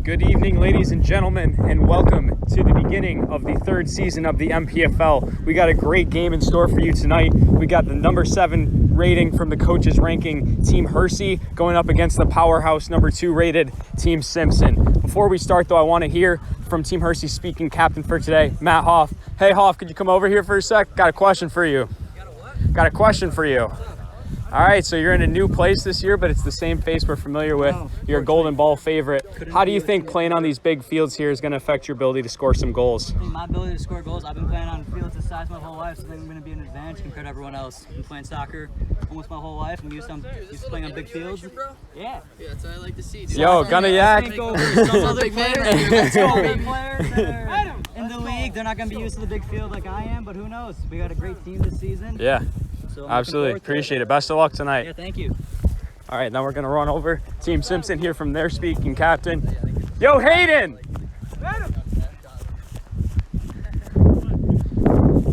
Good evening, ladies and gentlemen, and welcome to the beginning of the third season of the MPFL. We got a great game in store for you tonight. We got the number 7 rating from the coaches ranking Team Hirsi going up against the powerhouse number 2 rated Team Simpson. Before we start, though, I want to hear from Team Hirsi speaking captain for today, Matt Hoff. Hey, Hoff, could you come over here for a sec? Got a question for you. Got a question for you. All right, so you're in a new place this year, but it's the same face we're familiar with. You're a Golden Ball favorite. How do you think playing on these big fields here is going to affect your ability to score some goals? I think my ability to score goals, I've been playing on fields this size my whole life, so I think I'm going to be an advantage compared to everyone else. I've been playing soccer almost my whole life. I'm used to playing on big fields. Yeah. Yeah, that's what I like to see, dude. Yo, gonna yak. Some other players, big players that are in the league, they're not going to be used to the big field like I am, but who knows? We got a great team this season. Yeah. So Absolutely. Appreciate it. Best of luck tonight. Yeah, thank you. All right, now we're going to run over Team Simpson here from their speaking captain. Yo, Hayden!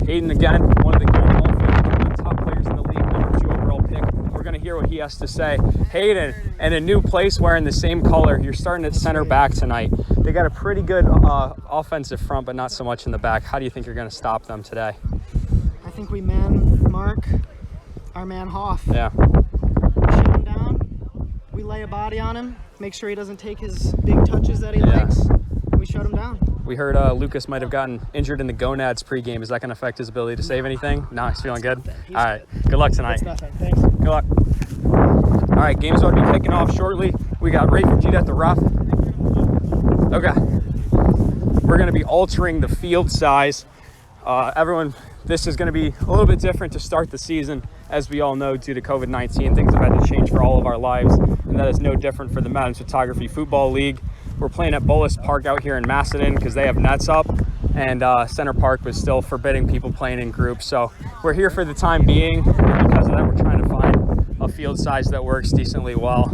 Hayden again, one of the Golden Ball favorites, one of the top players in the league, number 2 overall pick. We're going to hear what he has to say. Hayden, in a new place wearing the same color, you're starting at center back tonight. They got a pretty good offensive front, but not so much in the back. How do you think you're going to stop them today? I think we man-mark our man Hoff. Yeah. We shut him down. We lay a body on him. Make sure he doesn't take his big touches that he likes. And we shut him down. We heard Lucas might have gotten injured in the gonads pregame. Is that going to affect his ability to save anything? No, he's feeling good? All right. Good luck tonight. It's nothing. Thanks. Good luck. All right, game's about to be kicking off shortly. We got Ray Fujita at the ref. Okay. We're going to be altering the field size. This is going to be a little bit different to start the season. As we all know, due to COVID-19, things have had to change for all of our lives, and that is no different for the Madden Photography Football League. We're playing at Bullis Park out here in Macedon because they have nets up, and Center Park was still forbidding people playing in groups. So we're here for the time being, and because of that, we're trying to find a field size that works decently well.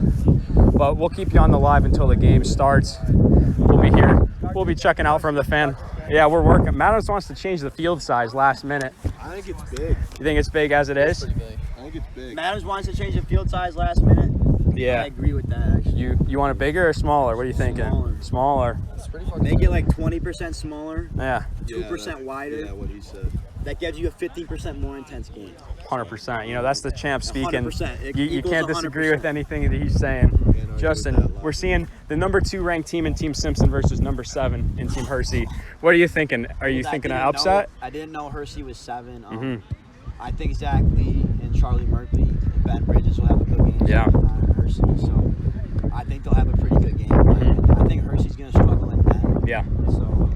But we'll keep you on the live until the game starts. We'll be here. We'll be checking out from the fan. Yeah, we're working. Manos wants to change the field size last minute. I think it's big. You think it's big as it is? Pretty big. I think it's big. Matters wants to change the field size last minute. Yeah. I agree with that, actually. You want it bigger or smaller? What are you thinking? Smaller. Smaller. It's pretty fucking Make it like 20% smaller, Yeah, 2% wider. Yeah, what he said. That gives you a 15% more intense game. 100%. You know, that's the champ speaking. 100%. It You equals can't disagree 100%. with anything that he's saying. Yeah, no, Justin, we're seeing the number 2 ranked team in Team Simpson versus number 7 in Team Hirsi. What are you thinking? Are you thinking an upset? I didn't know Hirsi was 7. Mhm. I think Zach Lee and Charlie Merkley and Ben Bridges will have a good game. Yeah. Hirsi, so I think they'll have a pretty good game. I think Hirsi's going to struggle in that. Yeah. So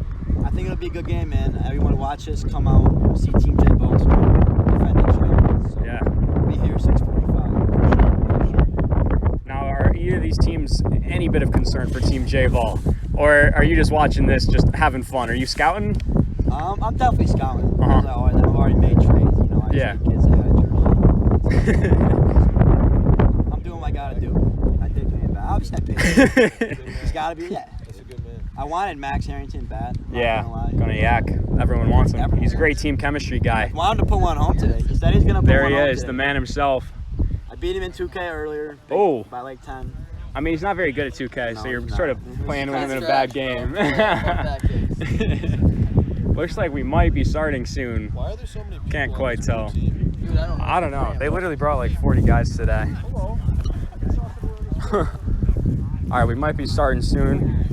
I think it'll be a good game, man. Everyone who watches, come out, see Team J Ball defending champions. So Yeah. be here 6:45. Now, are either of these teams any bit of concern for Team J-Ball? Or are you just watching this, just having fun? Are you scouting? I'm definitely scouting. Uh-huh. I've already made trades. You know, I Yeah. see kids that had jerseys. I'm doing what I gotta do. I did pay him back. Obviously, I paid him. He's gotta be. Yeah. That's a good man. I wanted Max Harrington bad. I'm not Yeah, gonna lie. gonna yak. Everyone wants him. He's a great team chemistry guy. I wanted to put one home today. He said he's gonna put There one he home is, today. the man himself. I beat him in 2K earlier. Oh. By like 10. I mean, he's not very good at 2K, so No, you're he's sort not. of playing with him in a That's bad game. Back kicks. Looks like we might be starting soon. Why are there so many people Can't on quite this tell. team? Dude, I don't know. They literally brought like 40 guys today. Hello. All right, we might be starting soon.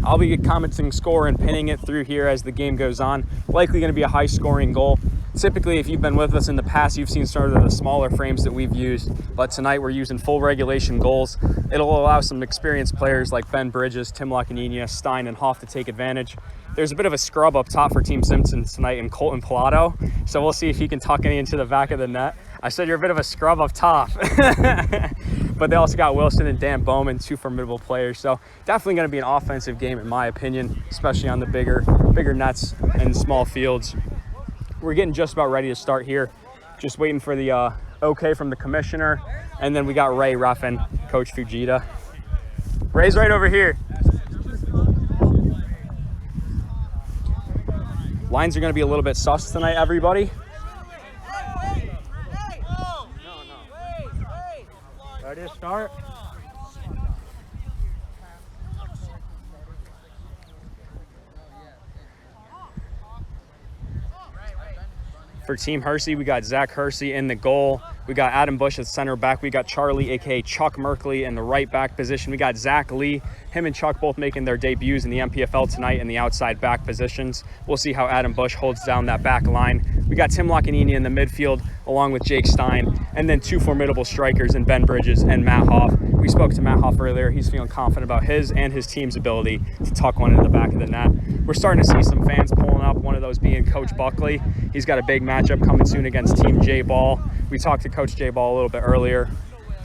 I'll be commenting score and pinning it through here as the game goes on. Likely going to be a high-scoring goal. Typically, if you've been with us in the past, you've seen sort of the smaller frames that we've used. But tonight, we're using full regulation goals. It'll allow some experienced players like Ben Bridges, Tim Lacaninia, Stein, and Hoff to take advantage. There's a bit of a scrub up top for Team Simpson tonight in Colton Pilato. So we'll see if he can tuck any into the back of the net. I said you're a bit of a scrub up top. But they also got Wilson and Dan Bowman, 2 formidable players. So definitely going to be an offensive game in my opinion, especially on the bigger nets and small fields. We're getting just about ready to start here. Just waiting for the okay from the commissioner. And then we got Ray reffing Coach Fujita. Ray's right over here. Lines are going to be a little bit sus tonight, everybody. Ready to start? For Team Hirsi, we got Zach Hirsi in the goal. We got Adam Bush at center back. We got Charlie, aka Chuck Merkley, in the right back position. We got Zach Lee. Him and Chuck both making their debuts in the MPFL tonight in the outside back positions. We'll see how Adam Bush holds down that back line. We got Tim Lockanini in the midfield, along with Jake Stein, and then two formidable strikers in Ben Bridges and Matt Hoff. We spoke to Matt Hoff earlier. He's feeling confident about his and his team's ability to tuck one in the back of the net. We're starting to see some fans pulling up, one of those being Coach Buckley. He's got a big matchup coming soon against Team J Ball. We talked to Coach J Ball a little bit earlier,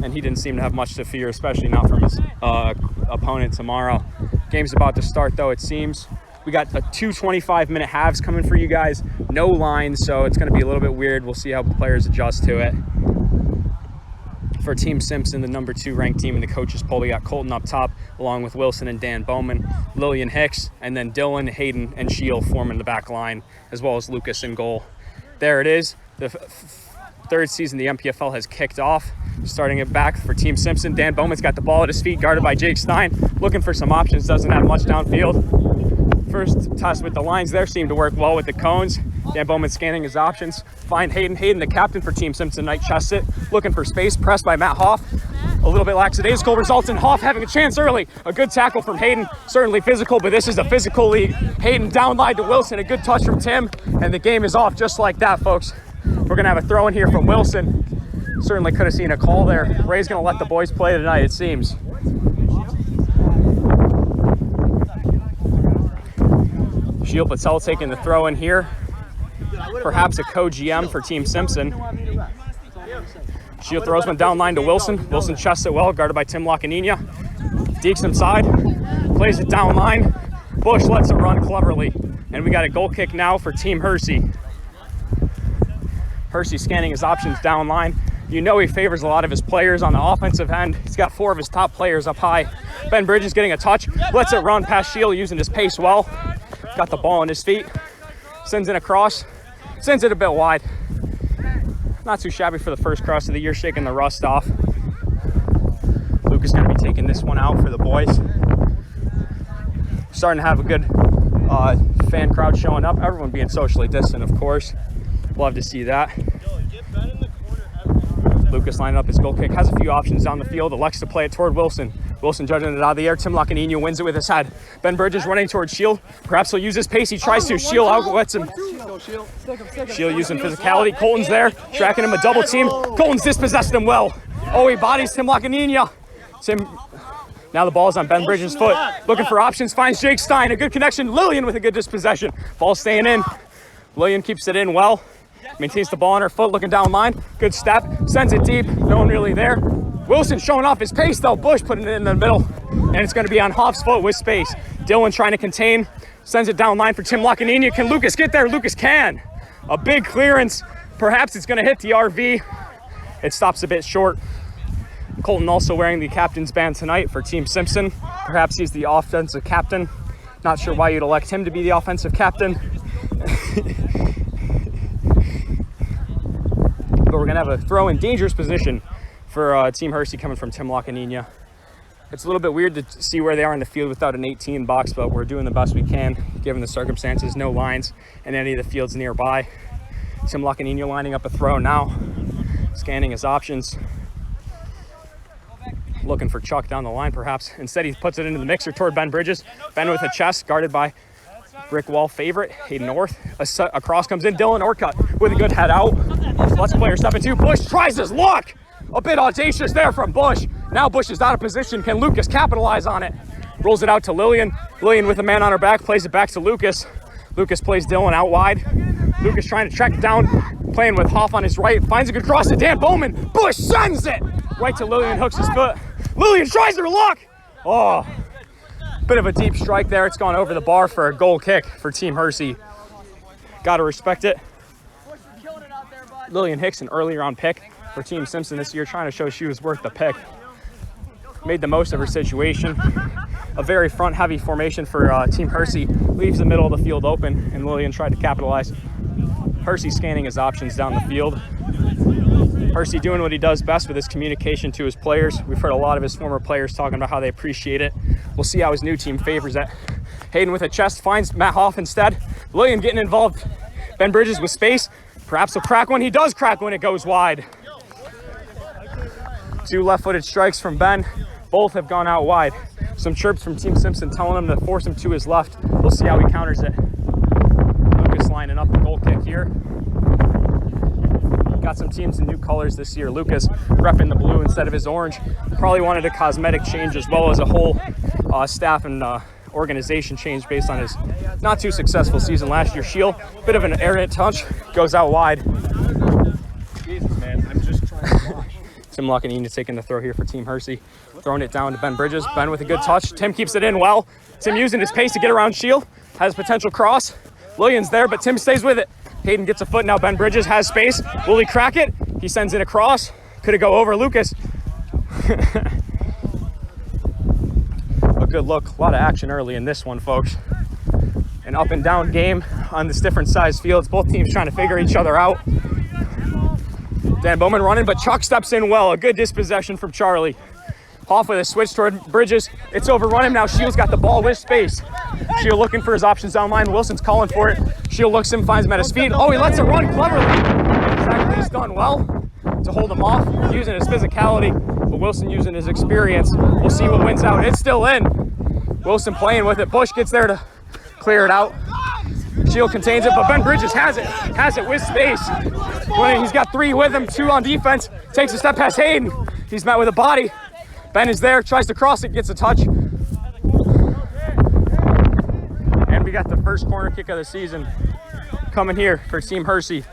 and he didn't seem to have much to fear, especially not from his opponent tomorrow. Game's about to start, though, it seems. We got a 2 25-minute halves coming for you guys. No lines, so it's going to be a little bit weird. We'll see how the players adjust to it. For Team Simpson, the number 2 ranked team in the coaches poll, we got Colton up top, along with Wilson and Dan Bowman, Lillian Hicks, and then Dylan, Hayden, and Shield forming the back line, as well as Lucas in goal. There it is. The third season the MPFL has kicked off. Starting it back for Team Simpson. Dan Bowman's got the ball at his feet, guarded by Jake Stein. Looking for some options, doesn't have much downfield. First test with the lines there seemed to work well with the cones. Dan Bowman scanning his options. Find Hayden. Hayden, the captain for Team Simpson tonight, chests it. Looking for space, pressed by Matt Hoff. A little bit lackadaisical, results in Hoff having a chance early. A good tackle from Hayden, certainly physical, but this is a physical league. Hayden downline to Wilson, a good touch from Tim, and the game is off just like that, folks. We're gonna have a throw in here from Wilson. Certainly could have seen a call there. Ray's gonna let the boys play tonight, it seems. Shield Patel taking the throw in here. Perhaps a co-GM for Team Simpson. Shield throws one down line to Wilson. Wilson chests it well, guarded by Tim Lockanina. Dekes inside, plays it down line. Bush lets it run cleverly. And we got a goal kick now for Team Hirsi. Hirsi scanning his options down line. You know he favors a lot of his players on the offensive end. He's got 4 of his top players up high. Ben Bridges getting a touch, lets it run past Shield, using his pace well. Got the ball on his feet, sends it across, sends it a bit wide. Not too shabby for the first cross of the year, shaking the rust off. Luke is going to be taking this one out for the boys. Starting to have a good fan crowd showing up. Everyone being socially distant, of course. Love to see that. Lucas lining up his goal kick, has a few options down the field, elects to play it toward Wilson. Wilson judging it out of the air. Tim Lockanina wins it with his head. Ben Bridges running towards Shield. Perhaps he'll use his pace. He tries to. Shield outlets him. Shield using physicality. Colton's there, tracking him a double team. Colton's dispossessed him well. Oh, he bodies Tim Lockanina. Now the ball's on Ben Bridges' foot. Looking for options, finds Jake Stein. A good connection. Lillian with a good dispossession. Ball staying in. Lillian keeps it in well. Maintains the ball on her foot, looking down line. Good step, sends it deep, no one really there. Wilson showing off his pace though. Bush putting it in the middle, and it's going to be on Hoff's foot with space. Dylan trying to contain, sends it down line for Tim Lockanina. Can Lucas get there? Lucas can. A big clearance. Perhaps it's going to hit the RV. It stops a bit short. Colton also wearing the captain's band tonight for Team Simpson. Perhaps he's the offensive captain. Not sure why you'd elect him to be the offensive captain. But we're going to have a throw in dangerous position for Team Hirsi coming from Tim Lockanina. It's a little bit weird to see where they are in the field without an 18 box, but we're doing the best we can given the circumstances. No lines in any of the fields nearby. Tim Lockanina lining up a throw now, scanning his options. Looking for Chuck down the line perhaps. Instead he puts it into the mixer toward Ben Bridges. Ben with a chest, guarded by brick wall favorite Hayden North. A cross comes in. Dylan Orcutt with a good head out. Let's player step into. Bush tries his luck. A bit audacious there from Bush. Now Bush is out of position. Can Lucas capitalize on it? Rolls it out to Lillian. Lillian with a man on her back plays it back to Lucas. Lucas plays Dylan out wide. Lucas trying to track it down, playing with Hoff on his right. Finds a good cross to Dan Bowman. Bush sends it right to Lillian. Hooks his foot. Lillian tries her luck. Oh. Bit of a deep strike there. It's gone over the bar for a goal kick for Team Hirsi. Got to respect it. Lillian Hicks, an early round pick for Team Simpson this year, trying to show she was worth the pick. Made the most of her situation. A very front heavy formation for Team Hirsi. Leaves the middle of the field open, and Lillian tried to capitalize. Hirsi scanning his options down the field. Hirsi doing what he does best with his communication to his players. We've heard a lot of his former players talking about how they appreciate it. We'll see how his new team favors it. Hayden with a chest finds Matt Hoff instead. Lillian getting involved. Ben Bridges with space. Perhaps he'll crack one. He does crack one. It goes wide. 2 left-footed strikes from Ben. Both have gone out wide. Some chirps from Team Simpson telling him to force him to his left. We'll see how he counters it. Lucas lining up the goal kick here. Got some teams in new colors this year. Lucas repping the blue instead of his orange. Probably wanted a cosmetic change as well as a whole staff and organization change based on his not too successful season last year. Shield, bit of an errant touch, goes out wide. Jesus, man, I'm just trying to watch. Tim Lucanini taking the throw here for Team Hirsi. Throwing it down to Ben Bridges. Ben with a good touch. Tim keeps it in well. Tim using his pace to get around Shield. Has potential cross. Lillian's there, but Tim stays with it. Hayden gets a foot. Now Ben Bridges has space. Will he crack it? He sends it across. Could it go over Lucas? A good look. A lot of action early in this one, folks. An up and down game on this different size fields. Both teams trying to figure each other out. Dan Bowman running, but Chuck steps in well. A good dispossession from Charlie. Hoff with a switch toward Bridges. It's overrun him now. Shield's got the ball with space. Shield looking for his options down line. Wilson's calling for it. Shield looks him, finds him at his feet. Oh, he lets it run cleverly. Exactly, he's done well to hold him off, using his physicality, but Wilson using his experience. We'll see what wins out. It's still in. Wilson playing with it. Bush gets there to clear it out. Shield contains it, but Ben Bridges has it with space. He's got 3 with him, 2 on defense. Takes a step past Hayden. He's met with a body. Ben is there, tries to cross it, gets a touch. And we got the first corner kick of the season coming here for Team Hirsi.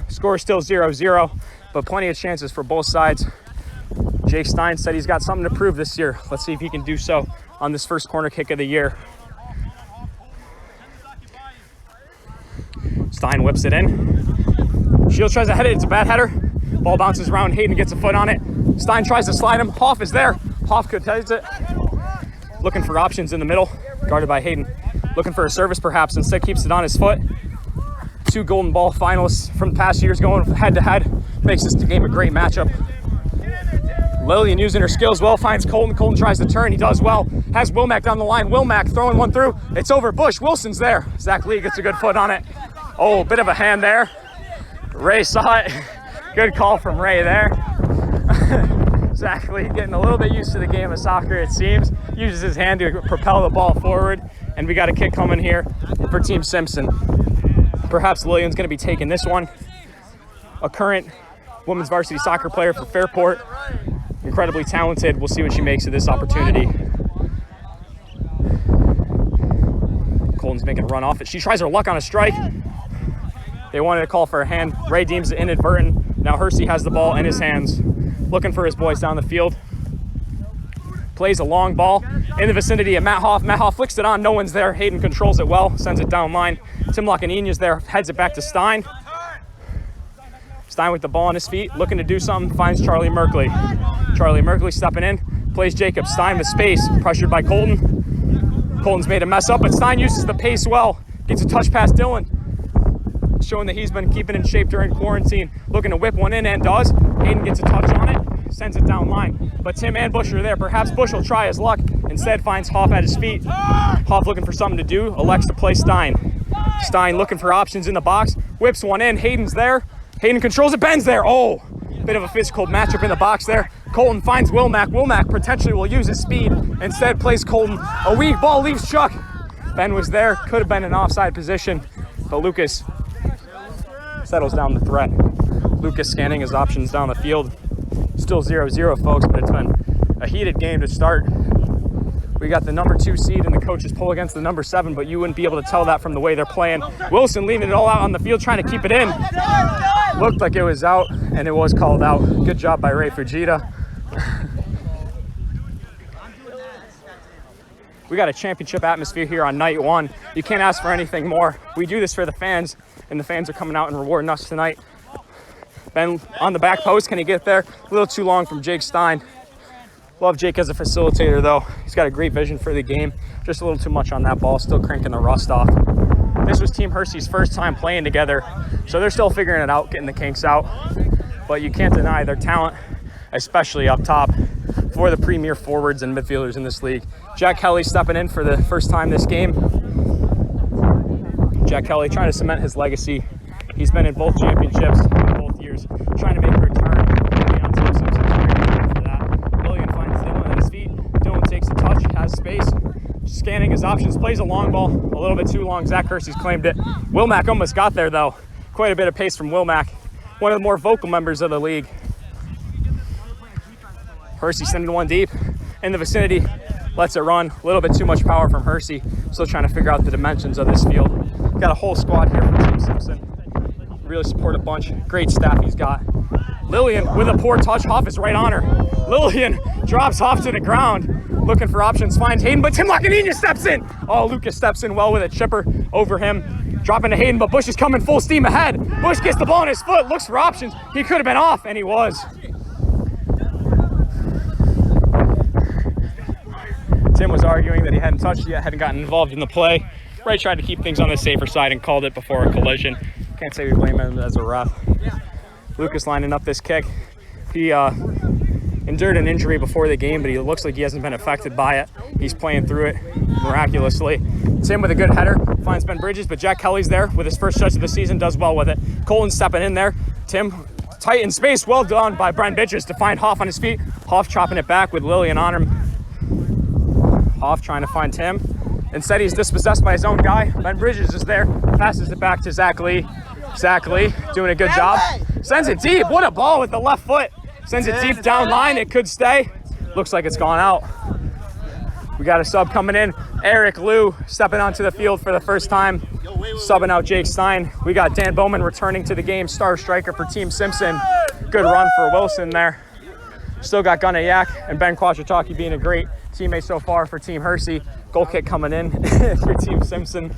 Score still 0-0, but plenty of chances for both sides. Jake Stein said he's got something to prove this year. Let's see if he can do so on this first corner kick of the year. Stein whips it in. Shield tries to head it. It's a bad header. Ball bounces around. Hayden gets a foot on it. Stein tries to slide him. Hoff is there. Hoff contains it. Looking for options in the middle. Guarded by Hayden. Looking for a service perhaps. Instead keeps it on his foot. 2 Golden Ball finalists from past years going head to head. Makes this game a great matchup. Lillian using her skills well. Finds Colton. Colton tries to turn. He does well. Has Wilmack down the line. Wilmack throwing one through. It's over Bush. Wilson's there. Zach Lee gets a good foot on it. Oh, bit of a hand there. Ray saw it. Good call from Ray there. Zach Lee getting a little bit used to the game of soccer, it seems. Uses his hand to propel the ball forward. And we got a kick coming here for Team Simpson. Perhaps Lillian's going to be taking this one. A current women's varsity soccer player for Fairport. Incredibly talented. We'll see what she makes of this opportunity. Colton's making a run off it. She tries her luck on a strike. They wanted to call for a hand. Ray deems it inadvertent. Now Hirsi has the ball in his hands. Looking for his boys down the field. Plays a long ball in the vicinity of Matt Hoff. Matt Hoff flicks it on. No one's there. Hayden controls it well. Sends it down line. Tim Lacanini's there. Heads it back to Stein. Stein with the ball on his feet. Looking to do something. Finds Charlie Merkley. Charlie Merkley stepping in. Plays Jacob. Stein with space. Pressured by Colton. Colton's made a mess up, but Stein uses the pace well. Gets a touch past Dylan. Showing that he's been keeping in shape during quarantine. Looking to whip one in and does. Hayden gets a touch on it. Sends it down line. But Tim and Bush are there. Perhaps Bush will try his luck. Instead finds Hoff at his feet. Hoff looking for something to do. Elects to play Stein. Stein looking for options in the box. Whips one in. Hayden's there. Hayden controls it. Ben's there. Oh, bit of a physical matchup in the box there. Colton finds Wilmack. Wilmack potentially will use his speed. Instead plays Colton. A weak ball leaves Chuck. Ben was there. Could have been an offside position. But Lucas settles down the threat. Lucas scanning his options down the field. Still 0-0, folks, but it's been a heated game to start. We got the number 2 seed and the coaches pull against the number 7, but you wouldn't be able to tell that from the way they're playing. Wilson leaving it all out on the field, trying to keep it in. Looked like it was out, and it was called out. Good job by Ray Fujita. We got a championship atmosphere here on night 1. You can't ask for anything more. We do this for the fans, and the fans are coming out and rewarding us tonight. Ben on the back post. Can he get there? A little too long from Jake Stein. Love Jake as a facilitator, though. He's got a great vision for the game. Just a little too much on that ball. Still cranking the rust off. This was Team Hirsi's first time playing together, so they're still figuring it out, getting the kinks out. But you can't deny their talent, especially up top, for the premier forwards and midfielders in this league. Jack Kelly stepping in for the first time this game. Jack Kelly trying to cement his legacy. He's been in both championships in both years, trying to make a return on Team Simpson. For that, Lillian finds Dylan at his feet. Dylan takes a touch, has space, scanning his options, plays a long ball, a little bit too long. Zach Hirsi's claimed it. Wilmack almost got there though. Quite a bit of pace from Wilmack, one of the more vocal members of the league. Hirsi sending one deep in the vicinity, lets it run. A little bit too much power from Hirsi. Still trying to figure out the dimensions of this field. Got a whole squad here from Team Simpson. Really support a bunch. Great staff he's got. Lillian with a poor touch. Hoff is right on her. Lillian drops Hoff to the ground. Looking for options, finds Hayden, but Tim Lacaninia steps in. Oh, Lucas steps in well with a chipper over him. Dropping to Hayden, but Bush is coming full steam ahead. Bush gets the ball in his foot, looks for options. He could have been off, and he was. Tim was arguing that he hadn't touched yet, hadn't gotten involved in the play. Ray tried to keep things on the safer side and called it before a collision. Can't say we blame him as a ref. Lucas lining up this kick. He endured an injury before the game, but he looks like he hasn't been affected by it. He's playing through it miraculously. Tim with a good header, finds Ben Bridges, but Jack Kelly's there with his first touch of the season, does well with it. Colton stepping in there. Tim tight in space, well done by Brennan Bridges to find Hoff on his feet. Hoff chopping it back with Lillian on him. Hoff trying to find Tim. Instead, he's dispossessed by his own guy. Ben Bridges is there, passes it back to Zach Lee. Zach Lee doing a good job. Sends it deep. What a ball with the left foot. Sends it deep down line. It could stay. Looks like it's gone out. We got a sub coming in. Eric Liu stepping onto the field for the first time. Subbing out Jake Stein. We got Dan Bowman returning to the game. Star striker for Team Simpson. Good run for Wilson there. Still got Gunnar Yak and Ben Quashitaki being a great teammate so far for Team Hirsi. Goal kick coming in for Team Simpson.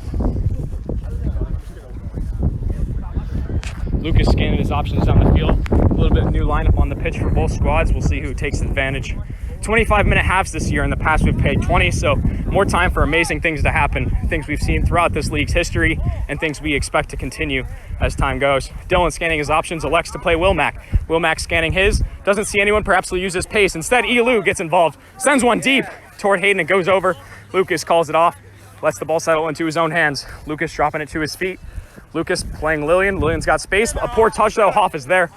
Lucas scanning his options down the field. A little bit of new lineup on the pitch for both squads. We'll see who takes advantage. 25-minute halves this year. In the past, we've played 20, so more time for amazing things to happen. Things we've seen throughout this league's history and things we expect to continue as time goes. Dylan scanning his options, elects to play Wilmack. Wilmack scanning his, doesn't see anyone, perhaps he'll use his pace. Instead, Elu gets involved, sends one deep toward Hayden, it goes over. Lucas calls it off, lets the ball settle into his own hands. Lucas dropping it to his feet. Lucas playing Lillian. Lillian's got space. A poor touch though. Hoff is there.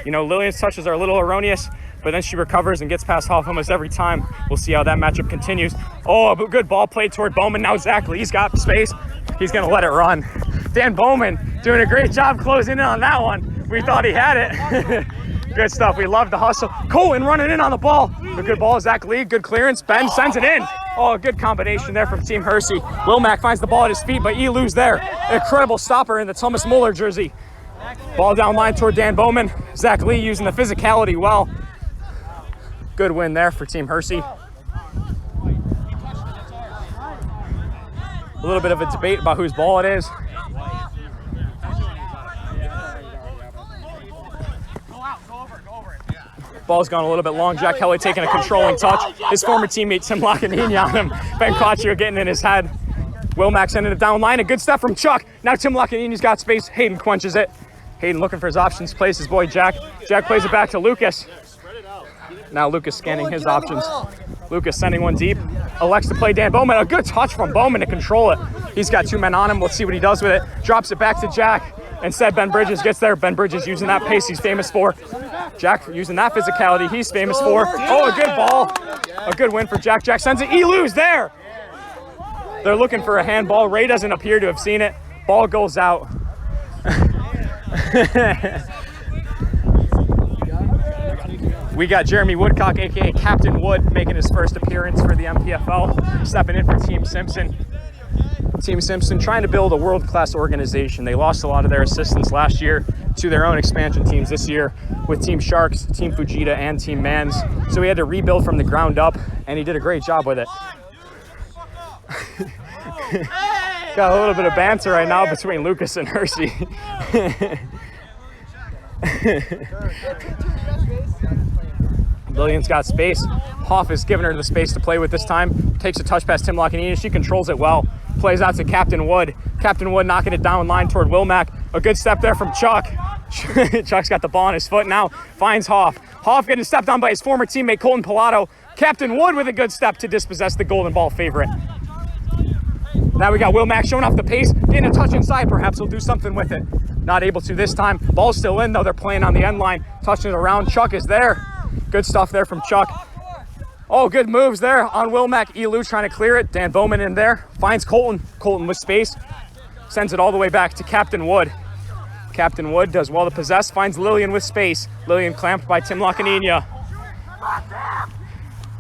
You know, Lillian's touches are a little erroneous, but then she recovers and gets past Hoff almost every time. We'll see how that matchup continues. Oh, a good ball played toward Bowman. Now Zach Lee's got space. He's going to let it run. Dan Bowman doing a great job closing in on that one. We thought he had it. Good stuff. We love the hustle. Cohen running in on the ball. A good ball. Zach Lee. Good clearance. Ben sends it in. Oh, a good combination there from Team Hirsi. Wilmack finds the ball at his feet, but Elu's there. Incredible stopper in the Thomas Muller jersey. Ball down line toward Dan Bowman. Zach Lee using the physicality well. Good win there for Team Hirsi. A little bit of a debate about whose ball it is. Ball's gone a little bit long. Jack Kelly taking a controlling touch. His former teammate Tim Lacaninia on him. Ben Quaccio getting in his head. Wilmack sending it down line. A good step from Chuck. Now Tim Lacanini's got space. Hayden quenches it. Hayden looking for his options. Plays his boy Jack. Jack plays it back to Lucas. Now Lucas scanning his options. Lucas sending one deep. Elects to play Dan Bowman. A good touch from Bowman to control it. He's got two men on him. Let's see what he does with it. Drops it back to Jack. Instead, Ben Bridges gets there. Ben Bridges using that pace he's famous for. Jack using that physicality he's famous for. Oh, a good ball. A good win for Jack. Jack sends it. Elu's there. They're looking for a handball. Ray doesn't appear to have seen it. Ball goes out. We got Jeremy Woodcock, a.k.a. Captain Wood, making his first appearance for the MPFL, stepping in for Team Simpson. Team Simpson trying to build a world-class organization. They lost a lot of their assistants last year to their own expansion teams this year with Team Sharks, Team Fujita, and Team Mans. So he had to rebuild from the ground up, and he did a great job with it. Got a little bit of banter right now between Lucas and Hirsi. Lillian's got space. Hoff is giving her the space to play with this time. Takes a touch past Tim Lacaninia. She controls it well. Plays out to Captain Wood. Captain Wood knocking it down line toward Wilmack. A good step there from Chuck. Chuck's got the ball on his foot now. Finds Hoff. Hoff getting stepped on by his former teammate Colton Pilato. Captain Wood with a good step to dispossess the golden ball favorite. Now we got Will Mack showing off the pace, getting a touch inside. Perhaps he'll do something with it. Not able to this time. Ball's still in though. They're playing on the end line, touching it around. Chuck is there. Good stuff there from Chuck. Oh, good moves there on Will Mack. Elu trying to clear it. Dan Bowman in there. Finds Colton. Colton with space. Sends it all the way back to Captain Wood. Captain Wood does well to possess. Finds Lillian with space. Lillian clamped by Tim Lacaninia.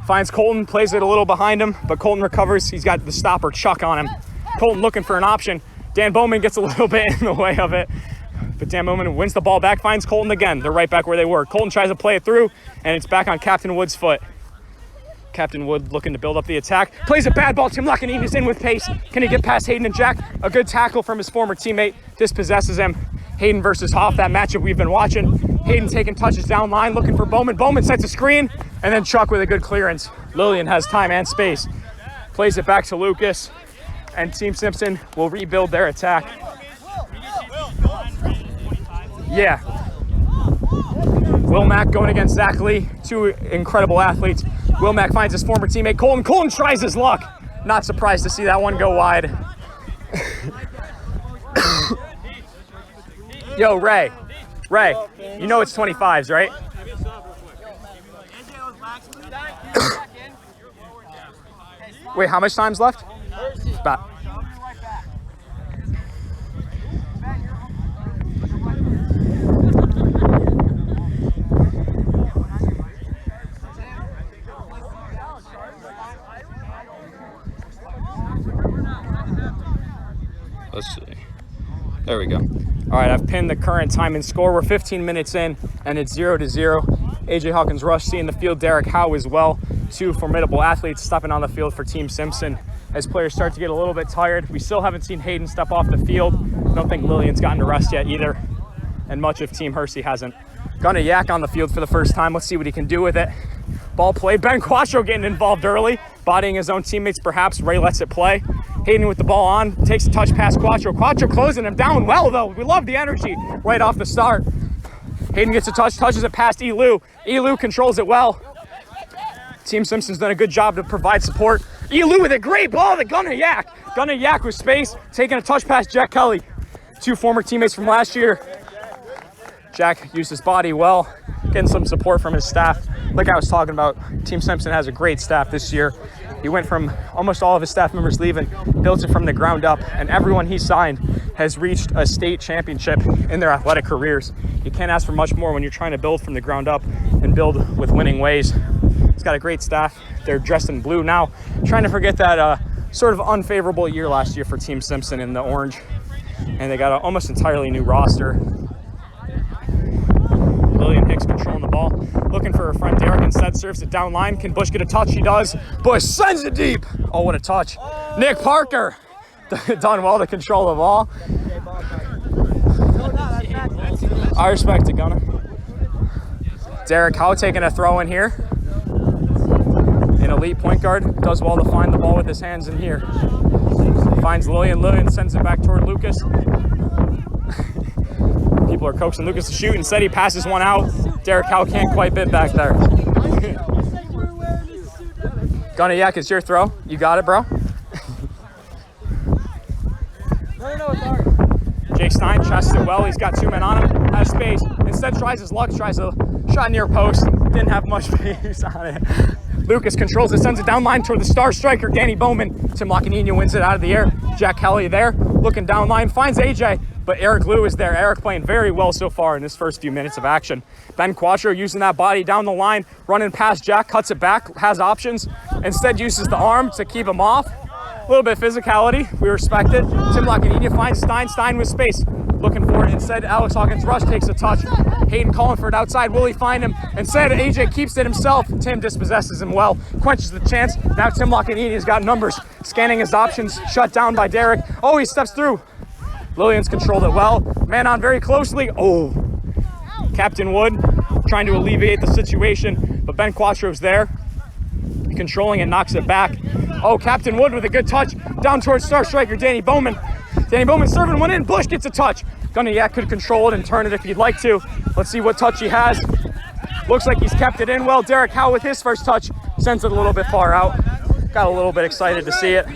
Finds Colton. Plays it a little behind him, but Colton recovers. He's got the stopper Chuck on him. Colton looking for an option. Dan Bowman gets a little bit in the way of it. But Dan Bowman wins the ball back. Finds Colton again. They're right back where they were. Colton tries to play it through, and it's back on Captain Wood's foot. Captain Wood looking to build up the attack. Plays a bad ball. Tim Lacaninia is in with pace. Can he get past Hayden and Jack? A good tackle from his former teammate. Dispossesses him. Hayden versus Hoff, that matchup we've been watching. Hayden taking touches down line, looking for Bowman. Bowman sets a screen, and then Chuck with a good clearance. Lillian has time and space. Plays it back to Lucas, and Team Simpson will rebuild their attack. Yeah. Will Mack going against Zach Lee, two incredible athletes. Will Mack finds his former teammate Colton. Colton tries his luck. Not surprised to see that one go wide. Yo, Ray, you know it's 25s, right? Wait, how much time's left? About. Let's see. There we go. All right, I've pinned the current time and score. We're 15 minutes in, and it's 0-0. AJ Hawkins Rush in the field. Derek Howe as well. Two formidable athletes stepping on the field for Team Simpson. As players start to get a little bit tired, we still haven't seen Hayden step off the field. I don't think Lillian's gotten to rest yet either, and much of Team Hirsi hasn't. Gonna Yak on the field for the first time. Let's see what he can do with it. Ball play. Ben Quattro getting involved early, bodying his own teammates perhaps. Ray lets it play. Hayden with the ball on, takes a touch past Quattro. Quattro closing him down well though. We love the energy right off the start. Hayden gets a touch, touches it past Elu. Elu controls it well. Team Simpson's done a good job to provide support. Elu with a great ball to Gunnar Yak. Gunnar Yak with space, taking a touch past Jack Kelly. Two former teammates from last year. Jack used his body well, getting some support from his staff. Like I was talking about, Team Simpson has a great staff this year. He went from almost all of his staff members leaving, built it from the ground up, and everyone he signed has reached a state championship in their athletic careers. You can't ask for much more when you're trying to build from the ground up and build with winning ways. He's got a great staff. They're dressed in blue now, trying to forget that sort of unfavorable year last year for Team Simpson in the orange. And they got an almost entirely new roster. Lillian Hicks controlling the ball, looking for her friend Derek. Instead serves it down line. Can Bush get a touch? He does. Bush sends it deep. Oh, what a touch. Nick Parker done well to control the ball. I respect it, Gunnar. Derek Howe taking a throw in here. An elite point guard, does well to find the ball with his hands in here. Finds Lillian. Lillian sends it back toward Lucas. People are coaxing Lucas to shoot. Instead, he passes one out. Derek Howe can't quite bid back there. Gunnar Yak, it's your throw. You got it, bro. Jake Stein chests it well. He's got two men on him. Has space. Instead, tries his luck. Tries a shot near post. Didn't have much pace on it. Lucas controls it. Sends it down line toward the star striker, Danny Bowman. Tim Lacaninia wins it out of the air. Jack Kelly there. Looking down line. Finds AJ. But Eric Liu is there. Eric playing very well so far in his first few minutes of action. Ben Quattro using that body down the line, running past Jack, cuts it back, has options. Instead uses the arm to keep him off. A little bit of physicality, we respect it. Tim Lacaninia finds Stein. Stein with space, looking for it. Instead, Alex Hawkins Rush takes a touch. Hayden calling for it outside. Will he find him? Instead, AJ keeps it himself. Tim dispossesses him well, quenches the chance. Now Tim Lacaniania's got numbers. Scanning his options, shut down by Derek. Oh, he steps through. Lillian's controlled it well. Man on very closely. Oh, Captain Wood trying to alleviate the situation, but Ben Quattro's there. Controlling and knocks it back. Oh, Captain Wood with a good touch. Down towards star striker Danny Bowman. Danny Bowman serving one in. Bush gets a touch. Gunnar Yak could control it and turn it if he'd like to. Let's see what touch he has. Looks like he's kept it in well. Derek Howe with his first touch. Sends it a little bit far out. Got a little bit excited to see it.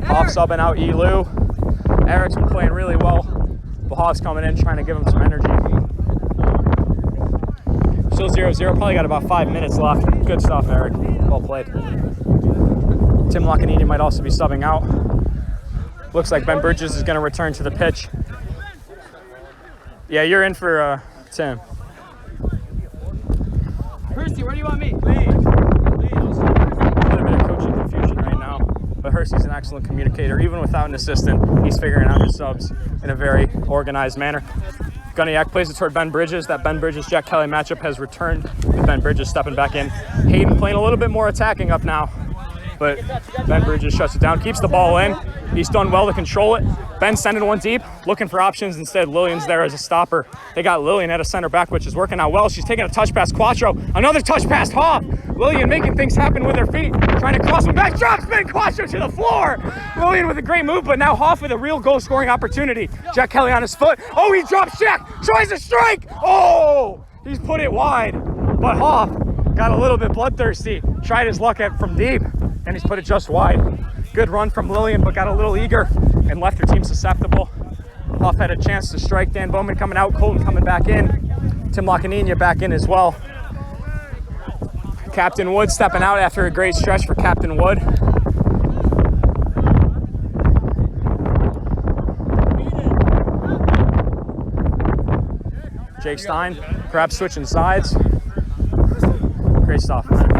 Hoff subbing out Elu. Eric's been playing really well, but Hoff's coming in trying to give him some energy. Still 0-0, probably got about 5 minutes left. Good stuff, Eric. Well played. Tim Lockanini might also be subbing out. Looks like Ben Bridges is going to return to the pitch. Yeah, you're in for Tim. Hirsi, where do you want me? A little bit of coaching confusion right now, but Hirsi's an excellent communicator. Even without an assistant, he's figuring out his subs in a very organized manner. Guniak plays it toward Ben Bridges. That Ben Bridges-Jack Kelly matchup has returned, with Ben Bridges stepping back in. Hayden playing a little bit more attacking up now, but Ben Bridges shuts it down, keeps the ball in. He's done well to control it. Ben sending one deep, looking for options. Instead, Lillian's there as a stopper. They got Lillian at a center back, which is working out well. She's taking a touch pass, Quattro. Another touch pass, Hoff. Lillian making things happen with her feet, trying to cross one back, drop spin, Quattro to the floor. Lillian with a great move, but now Hoff with a real goal scoring opportunity. Jack Kelly on his foot. Oh, he drops Jack, tries to strike. Oh, he's put it wide, but Hoff got a little bit bloodthirsty, tried his luck from deep, and he's put it just wide. Good run from Lillian, but got a little eager and left her team susceptible. Hoff had a chance to strike. Dan Bowman coming out, Colton coming back in. Tim Lockanini back in as well. Captain Wood stepping out after a great stretch for Captain Wood. Jake Stein, perhaps switching sides. Great stuff, man.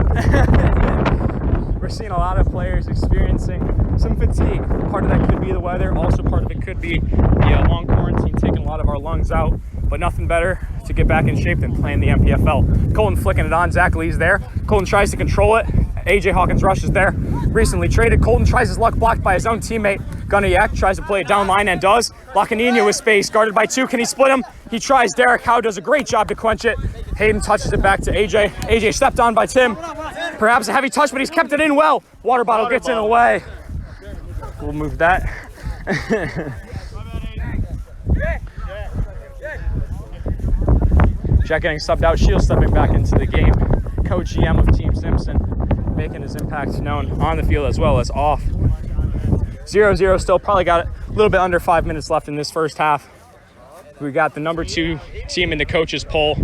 We're seeing a lot of players experiencing some fatigue. Part of that could be the weather. Also, part of it could be the long quarantine taking a lot of our lungs out. But nothing better to get back in shape than playing the MPFL. Colton flicking it on. Zach Lee's there. Colton tries to control it. AJ Hawkins Rush is there. Recently traded. Colton tries his luck, blocked by his own teammate. Guniak tries to play it down line and does. Lockanini with space, guarded by two. Can he split him? He tries. Derek Howe does a great job to quench it. Hayden touches it back to AJ. AJ stepped on by Tim. Perhaps a heavy touch, but he's kept it in well. Water bottle gets in the way. We'll move that. Jack getting subbed out. Shields stepping back into the game. Co-GM of Team Simpson, making his impact known on the field as well as off. 0-0 still, probably got a little bit under 5 minutes left in this first half. We got the number 2 team in the coaches poll,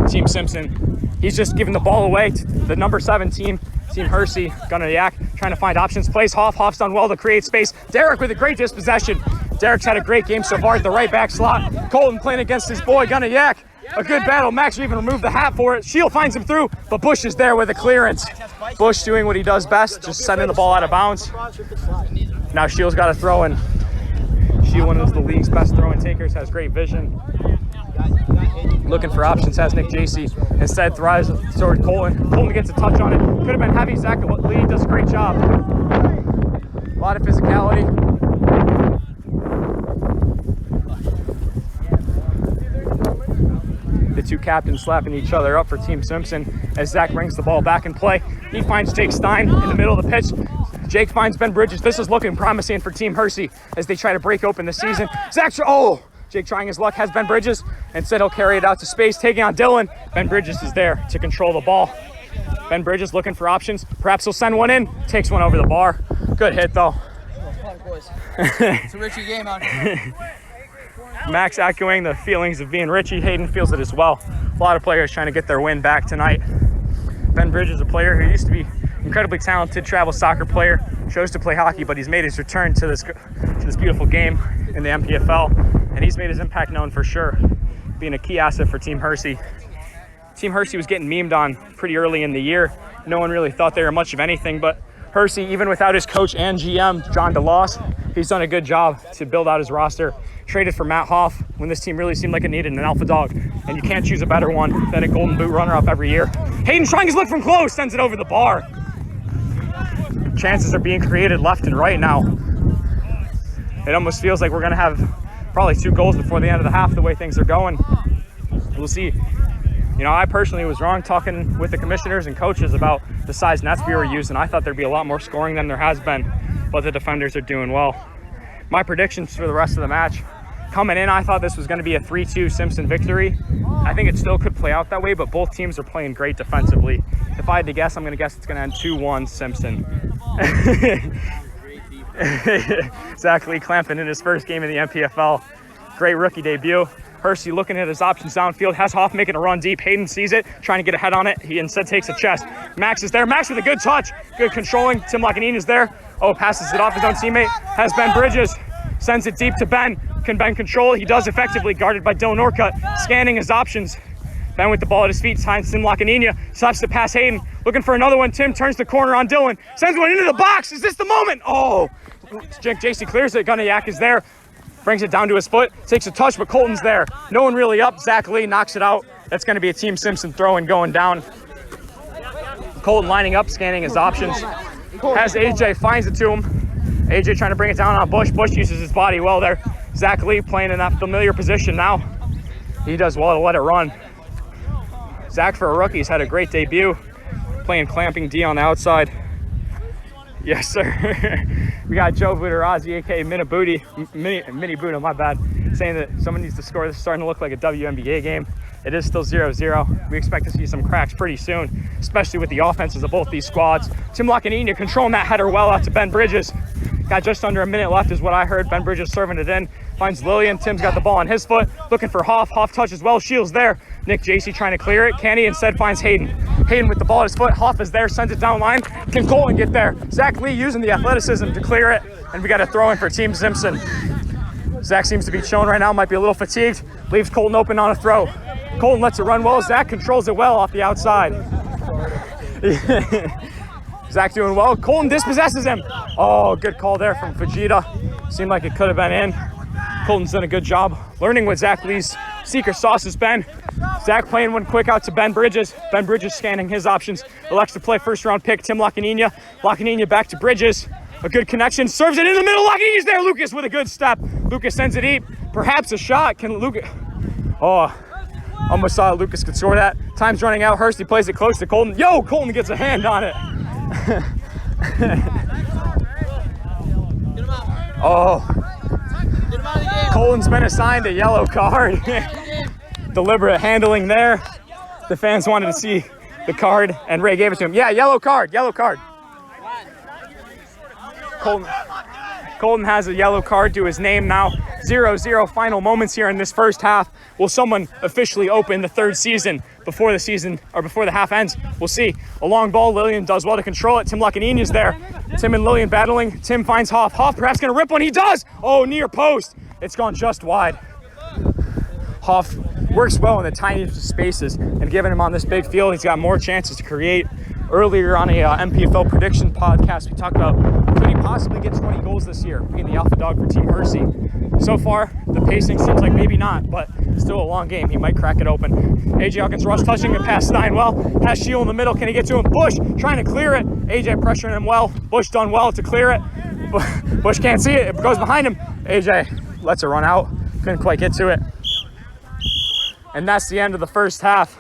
Team Simpson. He's just giving the ball away to the number 7 team, Team Hirsi. Guniak trying to find options, plays Hoff. Hoff's done well to create space. Derek with a great dispossession. Derek's had a great game so far at the right back slot. Colton playing against his boy, Guniak. A good battle. Max even removed the hat for it. Shield finds him through, but Bush is there with a clearance. Bush doing what he does best, just sending the ball out of bounds. Now Shield's got to throw in. Shield, one of the league's best throw-in takers, has great vision. Looking for options, has Nick Jacey. Instead, thrives toward Colton. Colton gets a touch on it. Could have been heavy. Zach Lee does a great job. A lot of physicality. The two captains slapping each other up for Team Simpson as Zach brings the ball back in play. He finds Jake Stein in the middle of the pitch. Jake finds Ben Bridges. This is looking promising for Team Hirsi as they try to break open the season. Jake trying his luck, has Ben Bridges. Instead, he'll carry it out to space, taking on Dylan. Ben Bridges is there to control the ball. Ben Bridges looking for options. Perhaps he'll send one in. Takes one over the bar. Good hit, though. It's a Richie game out here. Max echoing the feelings of being Richie. Hayden feels it as well. A lot of players trying to get their win back tonight. Ben Bridges, a player who used to be incredibly talented travel soccer player, chose to play hockey, but he's made his return to this beautiful game in the MPFL, and he's made his impact known for sure, being a key asset for Team Hirsi. Team Hirsi was getting memed on pretty early in the year. No one really thought they were much of anything, but Hirsi, even without his coach and GM, John DeLoss, he's done a good job to build out his roster. Traded for Matt Hoff when this team really seemed like it needed an alpha dog, and you can't choose a better one than a Golden Boot runner-up every year. Hayden trying his look from close, sends it over the bar. Chances are being created left and right now. It almost feels like we're gonna have probably 2 goals before the end of the half, the way things are going. We'll see. You know, I personally was wrong talking with the commissioners and coaches about the size nets we were using. I thought there'd be a lot more scoring than there has been, but the defenders are doing well. My predictions for the rest of the match. Coming in, I thought this was going to be a 3-2 Simpson victory. I think it still could play out that way, but both teams are playing great defensively. If I had to guess, I'm going to guess it's going to end 2-1 Simpson. Zach Lee clamping in his first game in the MPFL. Great rookie debut. Hirsi looking at his options downfield, has Hoff making a run deep. Hayden sees it, trying to get ahead on it. He instead takes a chest. Max is there. Max with a good touch. Good controlling. Tim Lockanine is there. Oh, passes it off his own teammate. Has Ben Bridges. Sends it deep to Ben. Can Ben control it? He does effectively, guarded by Dylan Orcutt. Scanning his options. Ben with the ball at his feet, finds Tim Lockanine. Slaps to pass Hayden. Looking for another one. Tim turns the corner on Dylan. Sends one into the box. Is this the moment? Oh, JC clears it. Gunnayak is there. Brings it down to his foot, takes a touch, but Colton's there. No one really up. Zach Lee knocks it out. That's going to be a Team Simpson throw and going down. Colton lining up, scanning his options. Has AJ, finds it to him. AJ trying to bring it down on Bush. Bush uses his body well there. Zach Lee playing in that familiar position now. He does well to let it run. Zach, for a rookie, has had a great debut. Playing clamping D on the outside. Yes, sir. We got Joe Budarazzi, a.k.a. Mini Buddha, my bad, saying that someone needs to score. This is starting to look like a WNBA game. It is still 0-0. We expect to see some cracks pretty soon, especially with the offenses of both these squads. Tim Lockanine controlling that header well out to Ben Bridges. Got just under a minute left is what I heard. Ben Bridges serving it in. Finds Lillian. Tim's got the ball on his foot. Looking for Hoff. Hoff touches well. Shields there. Nick JC trying to clear it. Can he? Instead finds Hayden. Hayden with the ball at his foot. Hoff is there. Sends it down line. Can Colton get there? Zach Lee using the athleticism to clear it. And we got a throw in for Team Simpson. Zach seems to be chilling right now. Might be a little fatigued. Leaves Colton open on a throw. Colton lets it run well. Zach controls it well off the outside. Zach doing well. Colton dispossesses him. Oh, good call there from Fajita. Seemed like it could have been in. Colton's done a good job learning what Zach Lee's secret sauce has been. Zach playing one quick out to Ben Bridges. Ben Bridges scanning his options. Elects to play first round pick Tim Lockanine. Lockanine back to Bridges. A good connection. Serves it in the middle. Lockanine's there. Lucas with a good step. Lucas sends it deep. Perhaps a shot. Can Lucas... Oh, almost thought Lucas could score that. Time's running out. Hirsi plays it close to Colton. Yo, Colton gets a hand on it. Oh, Colton's been assigned a yellow card. Deliberate handling there. The fans wanted to see the card, and Ray gave it to him. Yeah, yellow card, yellow card. Colton has a yellow card to his name now. 0-0 final moments here in this first half. Will someone officially open the third season before the half ends? We'll see. A long ball. Lillian does well to control it. Tim Lockanine is there. Tim and Lillian battling. Tim finds Hoff. Hoff perhaps going to rip one. He does. Oh, near post. It's gone just wide. Hoff works well in the tiniest spaces, and given him on this big field, he's got more chances to create. Earlier on a MPFL prediction podcast, we talked about could he possibly get 20 goals this year, being the alpha dog for Team Hirsi. So far, the pacing seems like maybe not, but still a long game. He might crack it open. AJ Hawkins rush touching and pass Stein well. Has Shield in the middle. Can he get to him? Bush trying to clear it. AJ pressuring him well. Bush done well to clear it. Bush can't see it. It goes behind him. AJ lets it run out. Couldn't quite get to it. And that's the end of the first half.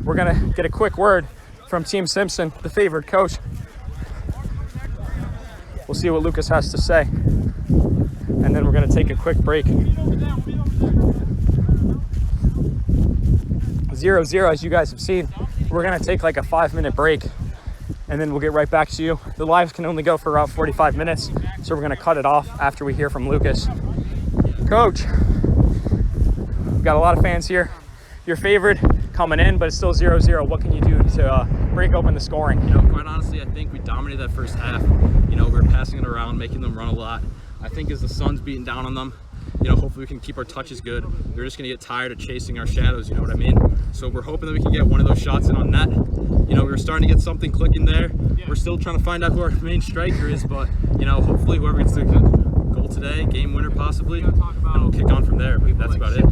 We're gonna get a quick word from Team Simpson, the favored coach. We'll see what Lucas has to say. And then we're gonna take a quick break. 0-0, as you guys have seen. We're gonna take like a 5-minute break, and then we'll get right back to you. The lives can only go for about 45 minutes, so we're gonna cut it off after we hear from Lucas. Coach, we've got a lot of fans here. You're favored coming in, but it's still 0-0. What can you do to break open the scoring? You know, quite honestly, I think we dominated that first half. You know, we were passing it around, making them run a lot. I think as the sun's beating down on them, you know, hopefully we can keep our touches good. We're just gonna get tired of chasing our shadows, you know what I mean? So we're hoping that we can get one of those shots in on net. You know, we were starting to get something clicking there. We're still trying to find out who our main striker is, but, you know, hopefully whoever gets the goal today, game winner possibly, and we'll kick on from there. But that's about it.